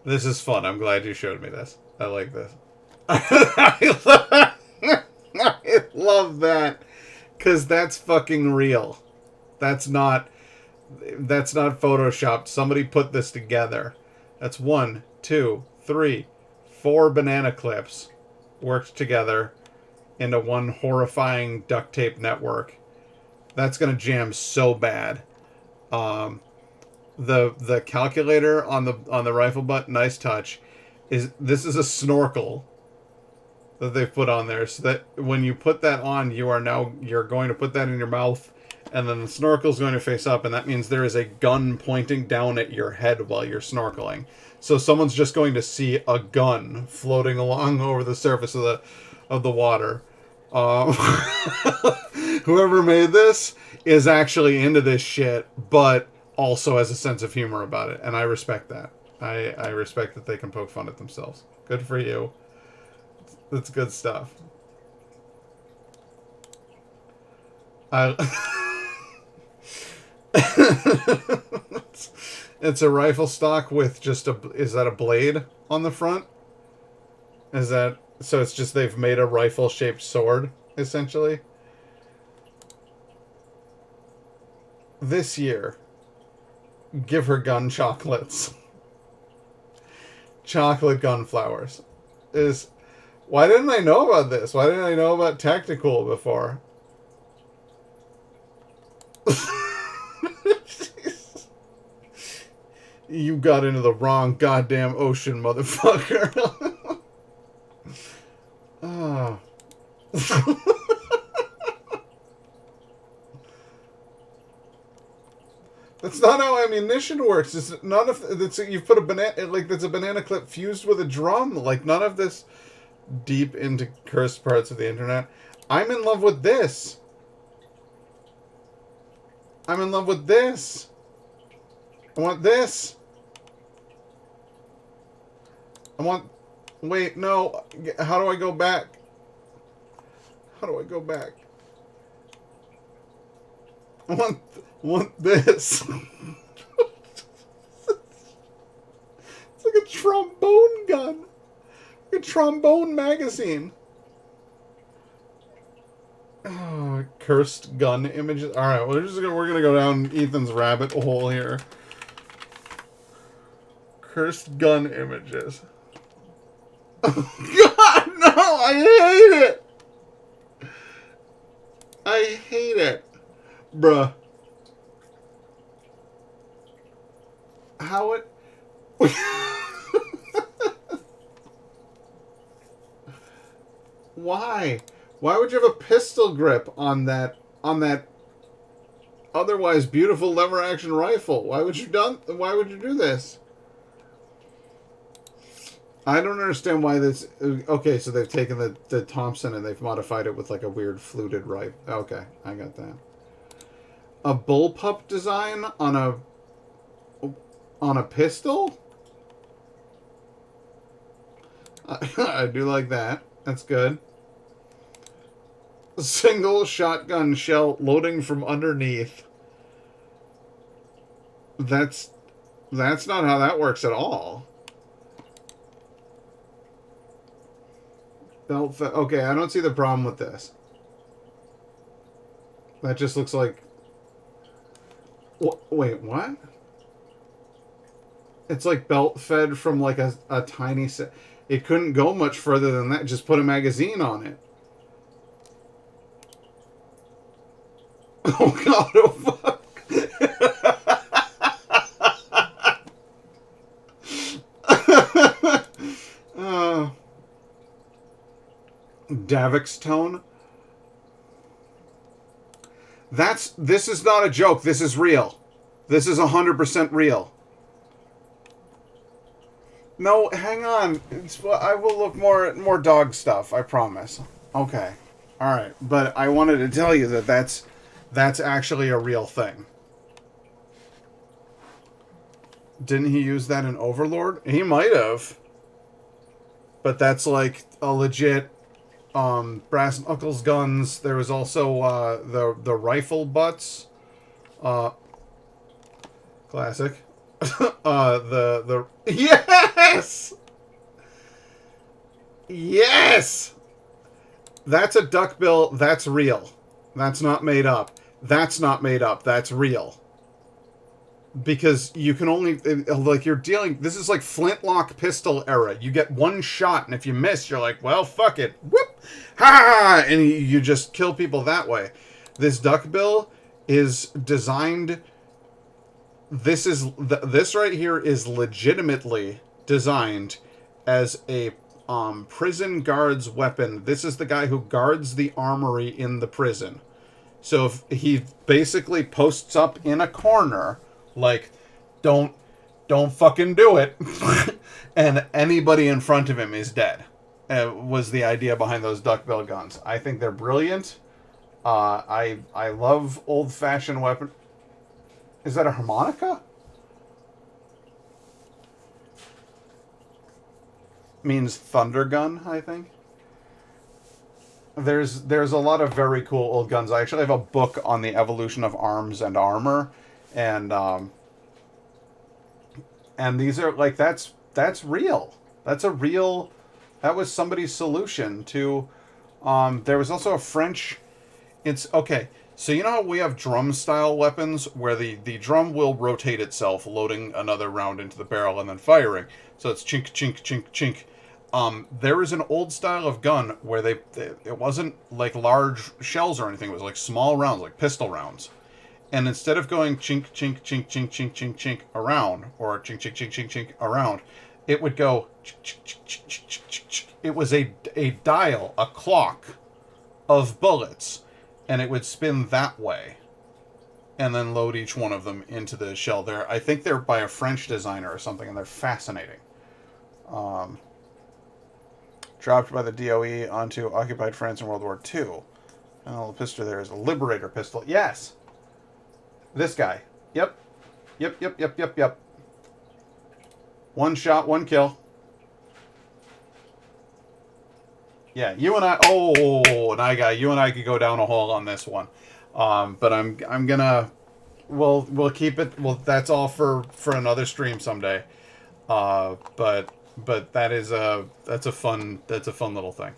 This is fun. I'm glad you showed me this. I like this. I love that. Because that's fucking real. That's not photoshopped. Somebody put this together. That's 1, 2, 3, 4 banana clips worked together into one horrifying duct tape network. That's gonna jam so bad. The calculator on the rifle butt, nice touch. This is a snorkel that they've put on there, so that when you put that on, you're going to put that in your mouth, and then the snorkel's going to face up, and that means there is a gun pointing down at your head while you're snorkeling. So someone's just going to see a gun floating along over the surface of the water. Whoever made this is actually into this shit, but also has a sense of humor about it, and I respect that. I respect that they can poke fun at themselves. Good for you. That's good stuff. It's a rifle stock with just is that a blade on the front? Is that... So it's just they've made a rifle-shaped sword, essentially? This year, give her gun chocolates. Chocolate gun flowers. Why didn't I know about this? Why didn't I know about Tactical before? You got into the wrong goddamn ocean, motherfucker. Oh. That's not how ammunition works. It's none of it's you've put a banana that's a banana clip fused with a drum. Like, none of this deep into cursed parts of the internet. I'm in love with this. I'm in love with this. I want this. I want... Wait, no. How do I go back? How do I go back? I want this. It's like a trombone gun. Like a trombone magazine. Oh, cursed gun images. Alright, we're gonna go down Ethan's rabbit hole here. Cursed gun images. Oh, God, no! I hate it! I hate it. Bruh. how it... Why? Why would you have a pistol grip on that otherwise beautiful lever action rifle? Why would you do this? I don't understand why this... Okay, so they've taken the Thompson and they've modified it with like a weird fluted rifle. Okay, I got that. A bullpup design on a pistol? I do like that. That's good. Single shotgun shell loading from underneath. That's not how that works at all. Okay, I don't see the problem with this. That just looks like... Wait, what? It's like belt fed from like a tiny set. It couldn't go much further than that. Just put a magazine on it. Oh god, oh fuck. Davix tone. This is not a joke. This is real. This is 100% real. No, hang on. I will look more at more dog stuff, I promise. Okay. Alright. But I wanted to tell you that that's actually a real thing. Didn't he use that in Overlord? He might have. But that's like a legit brass knuckles guns. There was also the rifle butts. Classic. The yes! Yes! That's a duckbill. That's real. That's not made up. That's not made up. That's real. Because you can only... Like, you're dealing... This is like flintlock pistol era. You get one shot, and if you miss, you're like, well, fuck it. Whoop! Ha! And you just kill people that way. This duckbill is designed... This right here is legitimately designed as a prison guard's weapon. This is the guy who guards the armory in the prison. So if he basically posts up in a corner, like, don't fucking do it, and anybody in front of him is dead. Was the idea behind those duckbill guns. I think they're brilliant. I love old-fashioned weapon. Is that a harmonica? Means thunder gun, I think. There's a lot of very cool old guns. I actually have a book on the evolution of arms and armor, and these are like that's real. That's a real. That was somebody's solution to. There was also a French. It's okay. So you know how we have drum-style weapons where the drum will rotate itself, loading another round into the barrel and then firing. So it's chink, chink, chink, chink. There is an old style of gun where it wasn't like large shells or anything. It was like small rounds, like pistol rounds. And instead of going chink, chink, chink, chink, chink, chink, chink around, or chink, chink, chink, chink, chink around, it would go chink, chink, chink, chink, chink, chink, chink. It was a dial, a clock of bullets. And it would spin that way. And then load each one of them into the shell there. I think they're by a French designer or something, and they're fascinating. Dropped by the DOE onto occupied France in World War II. And the pistol there is a Liberator Pistol. Yes! This guy. Yep. Yep. One shot, one kill. Yeah, you and I... Oh, you and I could go down a hole on this one. But I'm gonna... We'll keep it... Well, that's all for another stream someday. But that's a fun little thing.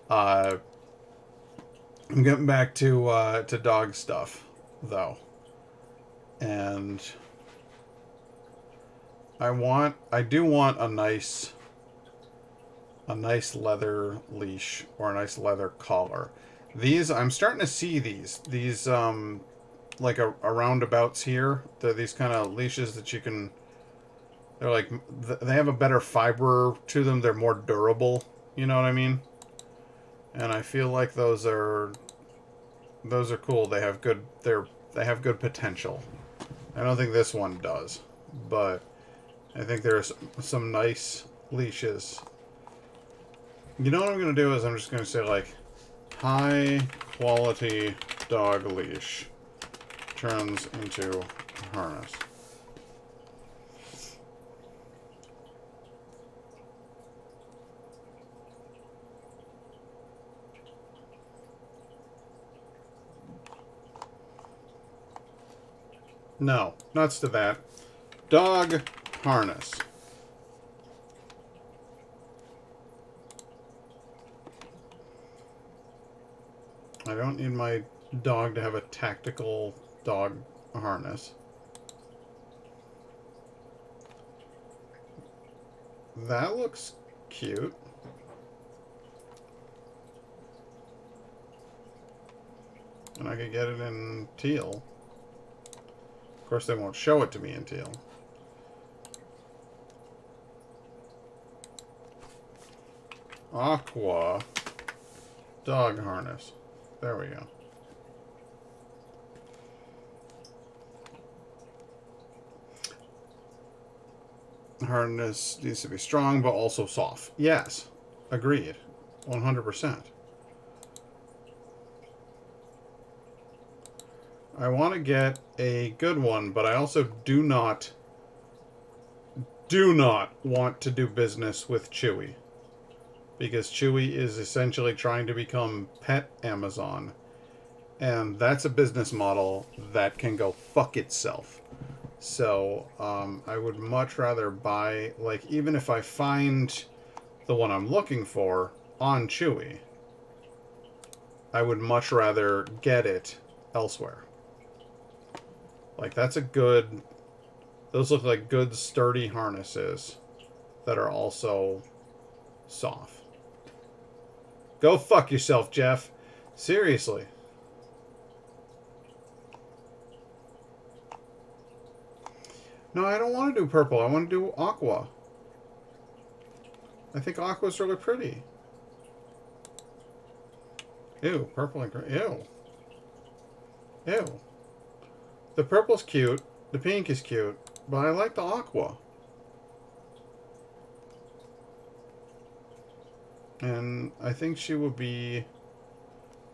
I'm getting back to dog stuff, though. And I do want a nice leather leash or a nice leather collar. These, I'm starting to see these like a roundabouts here. They're these kind of leashes that you can They're like, they have a better fiber to them. They're more durable. You know what I mean? And I feel like those are cool. They have good potential. I don't think this one does, but I think there's some nice leashes. You know what I'm gonna do is I'm just gonna say like high quality dog leash turns into harness. No, nuts to that. Dog harness. I don't need my dog to have a tactical dog harness. That looks cute. And I could get it in teal. Of course, they won't show it to me in teal. Aqua dog harness. There we go. Harness needs to be strong, but also soft. Yes. Agreed. 100%. I want to get a good one, but I also do not want to do business with Chewy. Because Chewy is essentially trying to become pet Amazon. And that's a business model that can go fuck itself. So, I would much rather buy, like, even if I find the one I'm looking for on Chewy, I would much rather get it elsewhere. Like, that's a good... Those look like good, sturdy harnesses that are also soft. Go fuck yourself, Jeff. Seriously. No, I don't want to do purple. I want to do aqua. I think aqua's really pretty. Ew, purple and green. Ew. Ew. The purple's cute. The pink is cute. But I like the aqua. And I think she would be...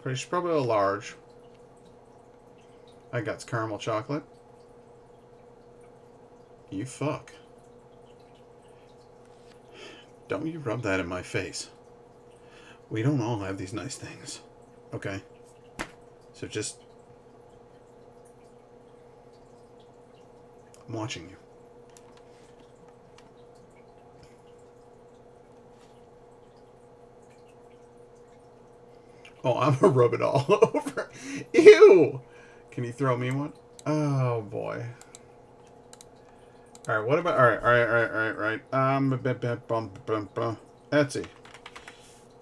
she's probably a large. I got caramel chocolate. You fuck. Don't you rub that in my face. We don't all have these nice things. Okay? So just... I'm watching you. Oh, I'm gonna rub it all over. Ew! Can you throw me one? Oh, boy. Alright, what about... Alright. Etsy.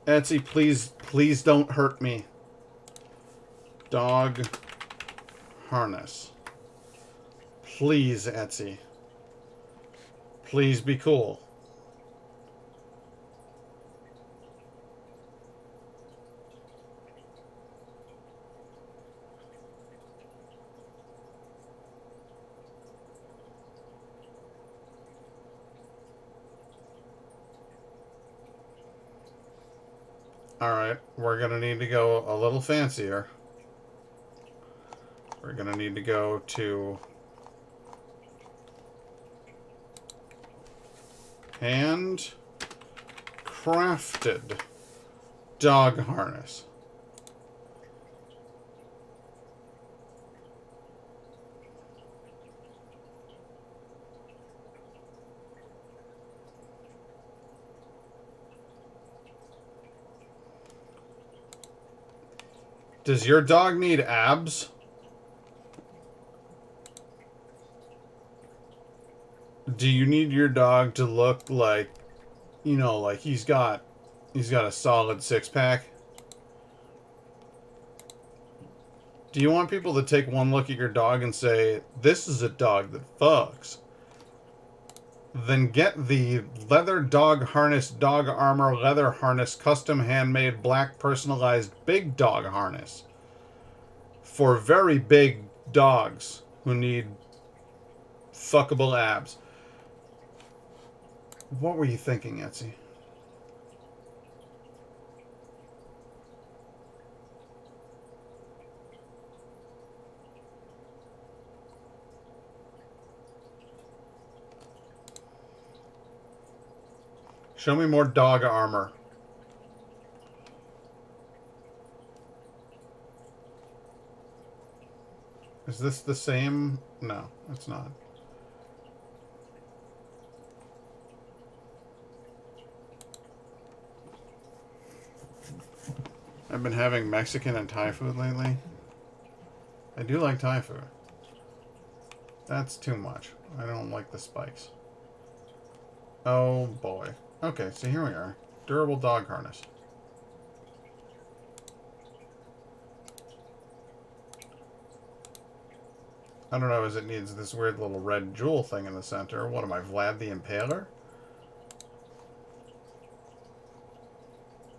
Etsy, please don't hurt me. Dog harness. Please, Etsy. Please be cool. Alright, we're gonna need to go a little fancier. We're gonna need to go to hand crafted dog harness. Does your dog need abs? Do you need your dog to look like, you know, like he's got a solid six-pack? Do you want people to take one look at your dog and say, this is a dog that fucks? then get the leather dog harness, dog armor, leather harness, custom handmade, black personalized big dog harness for very big dogs who need fuckable abs. What were you thinking, Etsy? Show me more dog armor. Is this the same? No, it's not. I've been having Mexican and Thai food lately. I do like Thai food. That's too much. I don't like the spikes. Oh boy. Okay, so here we are. Durable dog harness. I don't know as it needs this weird little red jewel thing in the center. What am I, Vlad the Impaler?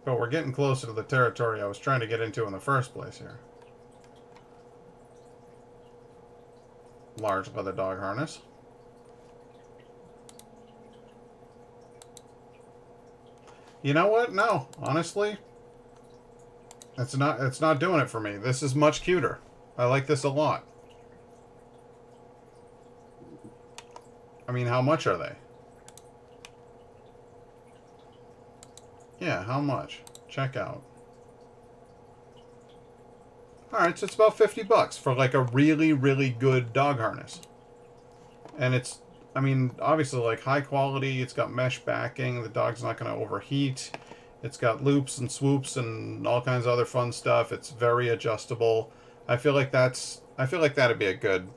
But we're getting closer to the territory I was trying to get into in the first place here. Large leather dog harness. You know what? No, honestly, it's not doing it for me. This is much cuter. I like this a lot. I mean, how much are they? Yeah, how much? Check out. Alright, so it's about $50 for like a really, really good dog harness. And it's, I mean, obviously like high quality. It's got mesh backing. The dog's not going to overheat. It's got loops and swoops and all kinds of other fun stuff. It's very adjustable. I feel like that'd be a good,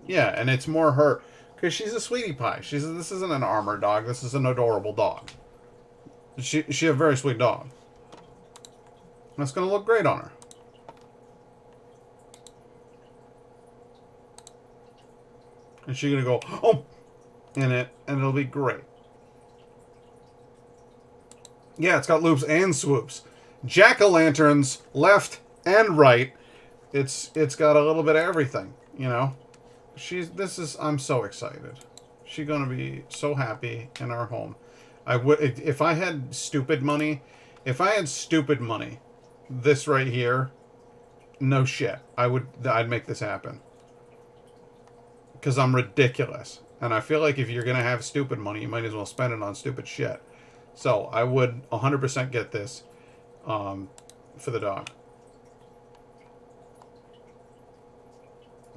yeah, and it's more her, because she's a sweetie pie. This isn't an armor dog. This is an adorable dog. She a very sweet dog. And it's going to look great on her. And she's going to go, oh, in it, and it'll be great. Yeah, it's got loops and swoops. Jack-o'-lanterns, left and right. It's got a little bit of everything, you know. I'm so excited. She's going to be so happy in our home. If I had stupid money, this right here, no shit, I'd make this happen. Because I'm ridiculous. And I feel like if you're going to have stupid money, you might as well spend it on stupid shit. So I would 100% get this for the dog.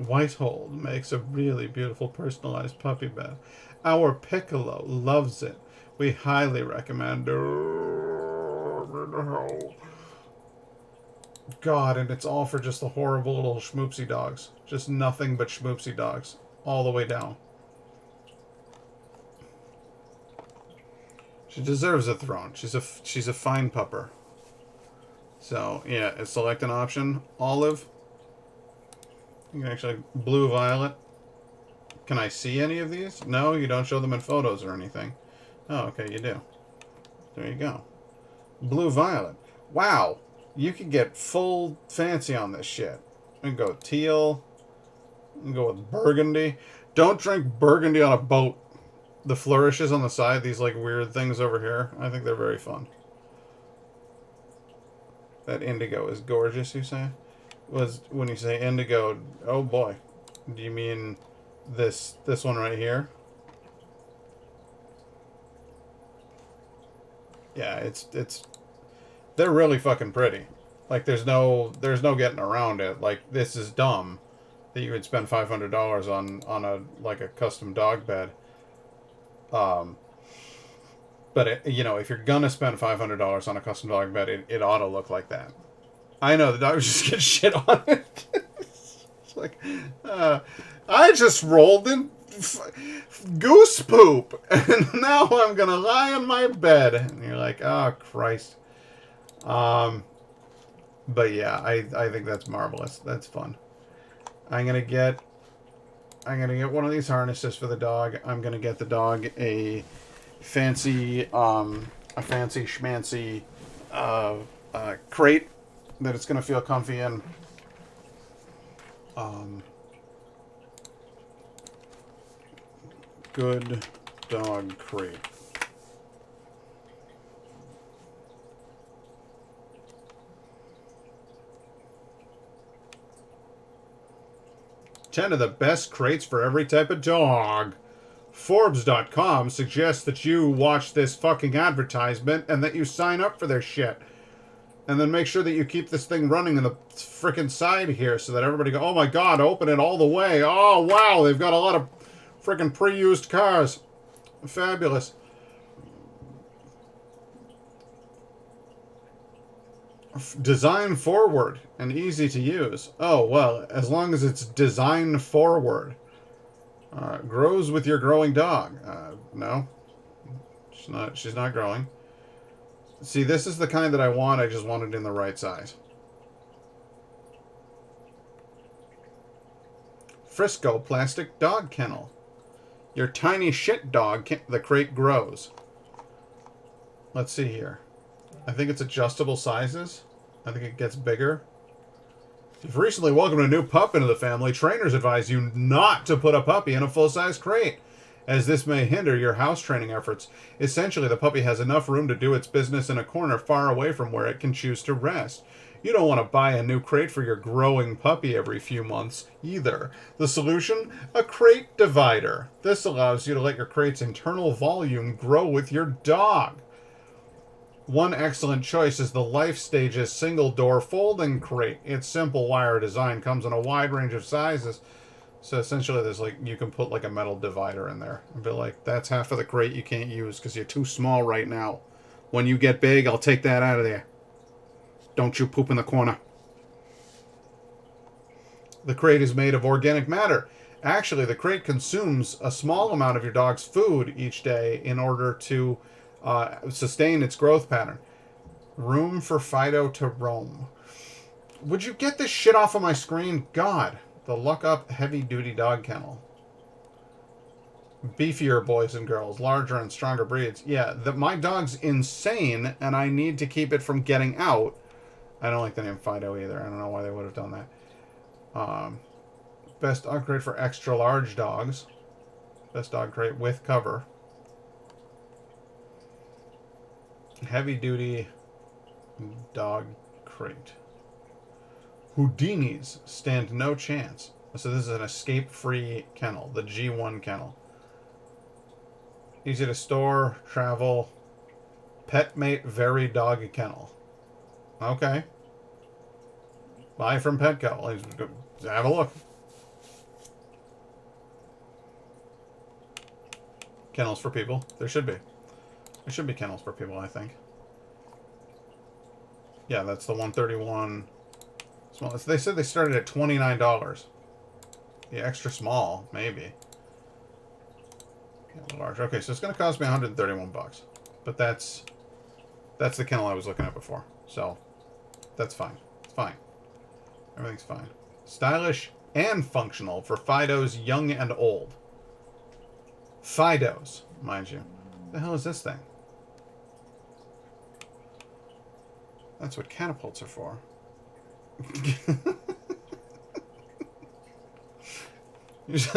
Whitehold makes a really beautiful personalized puppy bed. Our Piccolo loves it. We highly recommend it. God, and it's all for just the horrible little schmoopsy dogs. Just nothing but schmoopsy dogs. All the way down. She deserves a throne. She's a fine pupper. So, yeah, select an option. Olive. You can actually... Blue, violet. Can I see any of these? No, you don't show them in photos or anything. Oh, okay, you do. There you go. Blue, violet. Wow. You can get full fancy on this shit. We can go teal. We can go with burgundy. Don't drink burgundy on a boat. The flourishes on the side, these like weird things over here, I think they're very fun. That indigo is gorgeous, you say? When you say indigo, oh boy. Do you mean this one right here? Yeah, it's they're really fucking pretty. Like there's no getting around it. Like this is dumb that you would spend $500 on a custom dog bed. But if you're gonna spend $500 on a custom dog bed, it ought to look like that. I know the dogs just get shit on it. It's like, I just rolled in goose poop, and now I'm gonna lie in my bed. And you're like, oh Christ. But yeah, I think that's marvelous. That's fun. I'm gonna get I'm gonna get one of these harnesses for the dog. I'm gonna get the dog a fancy schmancy crate that it's gonna feel comfy in. Good dog crate. Ten of the best crates for every type of dog. Forbes.com suggests that you watch this fucking advertisement and that you sign up for their shit. And then make sure that you keep this thing running in the frickin' side here so that everybody go, oh my god, open it all the way. Oh wow, they've got a lot of frickin' pre-used cars. Fabulous. Design forward and easy to use. Oh, well, as long as it's design forward. Grows with your growing dog. No. She's not growing. See, this is the kind that I want. I just want it in the right size. Frisco plastic dog kennel. Your tiny shit dog, the crate grows. Let's see here. I think it's adjustable sizes. I think it gets bigger. If you've recently welcomed a new pup into the family, trainers advise you not to put a puppy in a full-size crate, as this may hinder your house training efforts. Essentially, the puppy has enough room to do its business in a corner far away from where it can choose to rest. You don't want to buy a new crate for your growing puppy every few months, either. The solution? A crate divider. This allows you to let your crate's internal volume grow with your dog. One excellent choice is the Life Stages single-door folding crate. Its simple wire design comes in a wide range of sizes. So essentially, there's like you can put like a metal divider in there and be like, that's half of the crate you can't use because you're too small right now. When you get big, I'll take that out of there. Don't you poop in the corner. The crate is made of organic matter. Actually, the crate consumes a small amount of your dog's food each day in order to sustain its growth pattern. Room for Fido to roam. Would you get this shit off of my screen? God. The Luck Up Heavy Duty Dog Kennel. Beefier boys and girls. Larger and stronger breeds. Yeah, my dog's insane and I need to keep it from getting out. I don't like the name Fido either. I don't know why they would have done that. Best dog crate for extra large dogs. Best dog crate with cover. Heavy duty dog crate. Houdinis stand no chance. So this is an escape-free kennel, the G1 kennel. Easy to store, travel. Petmate very dog kennel. Okay. Buy from Petco. Let's have a look. Kennels for people. There should be. There should be kennels for people, I think. Yeah, that's the 131. Small. They said they started at $29. The extra small, maybe. Yeah, large. Okay, so it's going to cost me 131 bucks. But that's the kennel I was looking at before. So, that's fine. It's fine. Everything's fine. Stylish and functional for Fidos young and old. Fidos, mind you. The hell is this thing? That's what catapults are for. This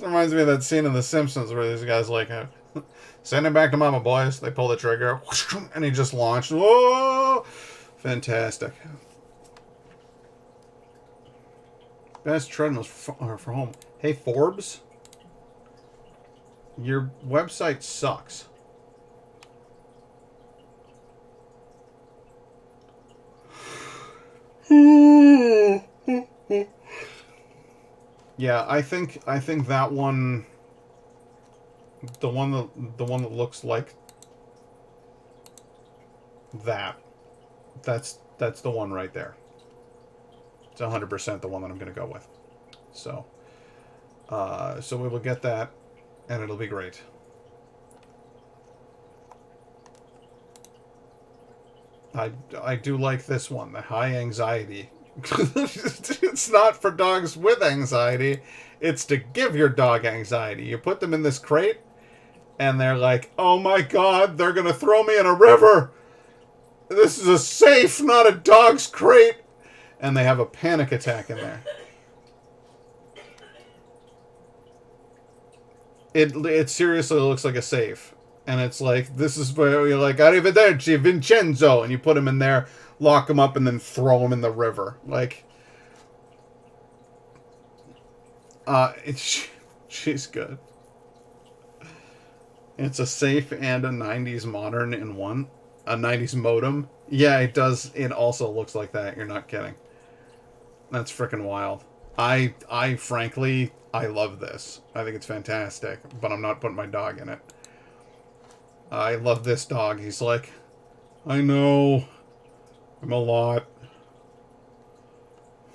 reminds me of that scene in The Simpsons where these guys like, send him back to mama, boys. They pull the trigger, and he just launched. Whoa! Fantastic. Best treadmills for home. Hey, Forbes? Your website sucks. Yeah, I think that one, the one that looks like that's the one right there. It's 100% the one that I'm going to go with. So we will get that, and it'll be great. I do like this one, the high anxiety It's not for dogs with anxiety. It's to give your dog anxiety. You put them in this crate, and they're like, oh my god, they're going to throw me in a river. This is a safe, not a dog's crate. And they have a panic attack in there. It seriously looks like a safe. And it's like, this is where you're like, Arrivederci, Vincenzo. And you put him in there, lock him up, and then throw him in the river. Like, she's good. It's a safe and a 90s modern in one. A 90s modem. Yeah, it does. It also looks like that. You're not kidding. That's freaking wild. I frankly, I love this. I think it's fantastic, but I'm not putting my dog in it. I love this dog. He's like, I know. I'm a lot.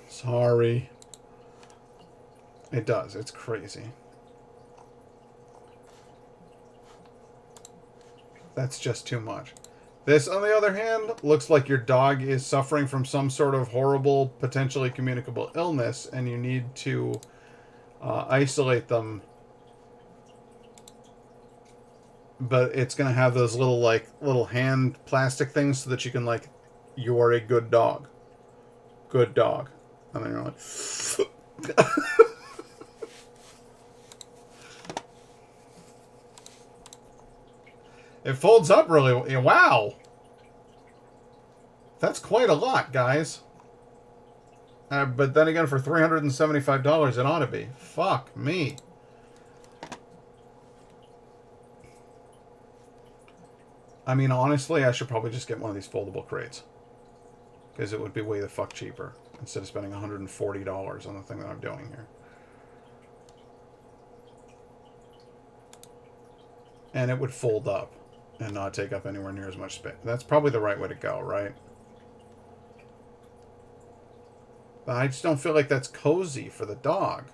Sorry. It does. It's crazy. That's just too much. This, on the other hand, looks like your dog is suffering from some sort of horrible, potentially communicable illness, and you need to isolate them. But it's going to have those little, like, little hand plastic things so that you can, like, you are a good dog. Good dog. And then you're like... It folds up really... Wow! That's quite a lot, guys. But then again, for $375, it ought to be. Fuck me. I mean, honestly, I should probably just get one of these foldable crates. Because it would be way the fuck cheaper. Instead of spending $140 on the thing that I'm doing here. And it would fold up. And not take up anywhere near as much space. That's probably the right way to go, right? But I just don't feel like that's cozy for the dog.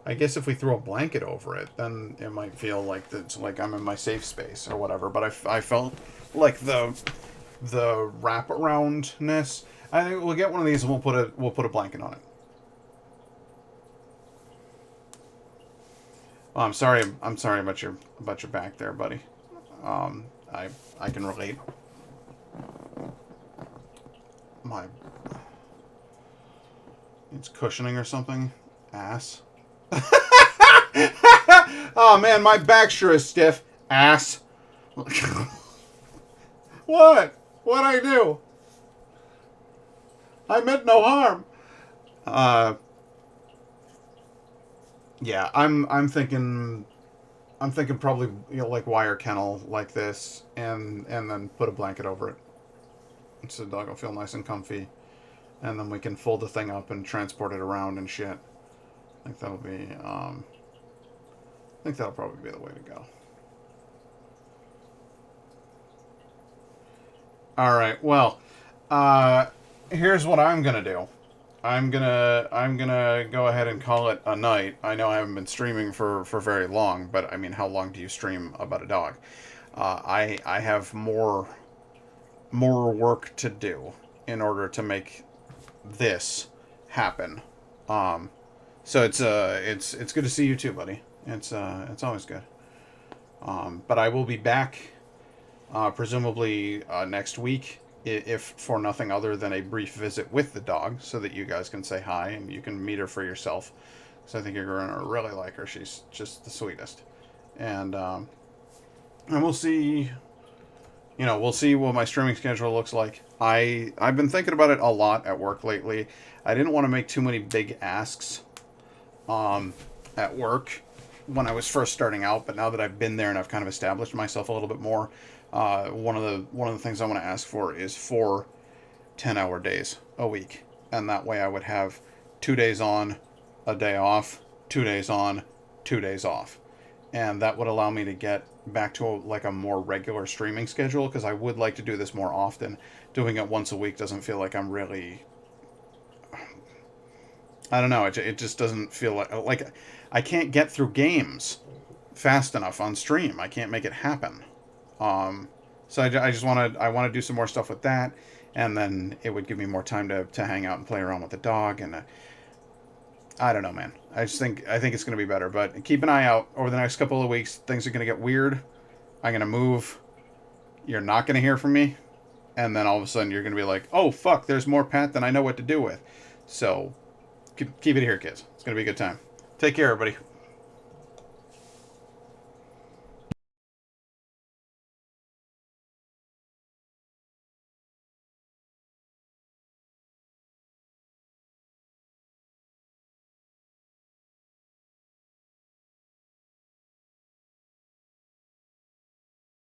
I guess if we throw a blanket over it, then it might feel like it's like I'm in my safe space or whatever. But I felt like the wraparoundness. I think we'll get one of these and we'll put a blanket on it. Oh, I'm sorry about your back there, buddy. I can relate. It's cushioning or something. Ass. Oh man, my back sure is stiff. Ass. What? What'd I do? I meant no harm. Yeah, I'm thinking probably, you know, like wire kennel like this, and then put a blanket over it, so the dog will feel nice and comfy, and then we can fold the thing up and transport it around and shit. I think that'll be I think that'll probably be the way to go. All right, well, here's what I'm gonna do. I'm gonna go ahead and call it a night. I know I haven't been streaming for very long, but I mean, how long do you stream about a dog? I have more work to do in order to make this happen. So it's good to see you too, buddy. It's always good. But I will be back, presumably next week, if for nothing other than a brief visit with the dog, so that you guys can say hi and you can meet her for yourself. Because I think you're going to really like her. She's just the sweetest. And we'll see. You know, we'll see what my streaming schedule looks like. I've been thinking about it a lot at work lately. I didn't want to make too many big asks at work when I was first starting out, but now that I've been there and I've kind of established myself a little bit more, one of the things I want to ask for is 4 10-hour days a week, and that way I would have 2 days on, a day off, 2 days on, 2 days off, and that would allow me to get back to a more regular streaming schedule, because I would like to do this more often. Doing it once a week doesn't feel like I'm really, I don't know, it just doesn't feel like I can't get through games fast enough on stream. I can't make it happen. So I want to do some more stuff with that, and then it would give me more time to hang out and play around with the dog. And I don't know, man. I think it's going to be better. But keep an eye out over the next couple of weeks. Things are going to get weird. I'm going to move. You're not going to hear from me. And then all of a sudden you're going to be like, oh, fuck, there's more Pat than I know what to do with. So keep it here, kids. It's going to be a good time. Take care, everybody.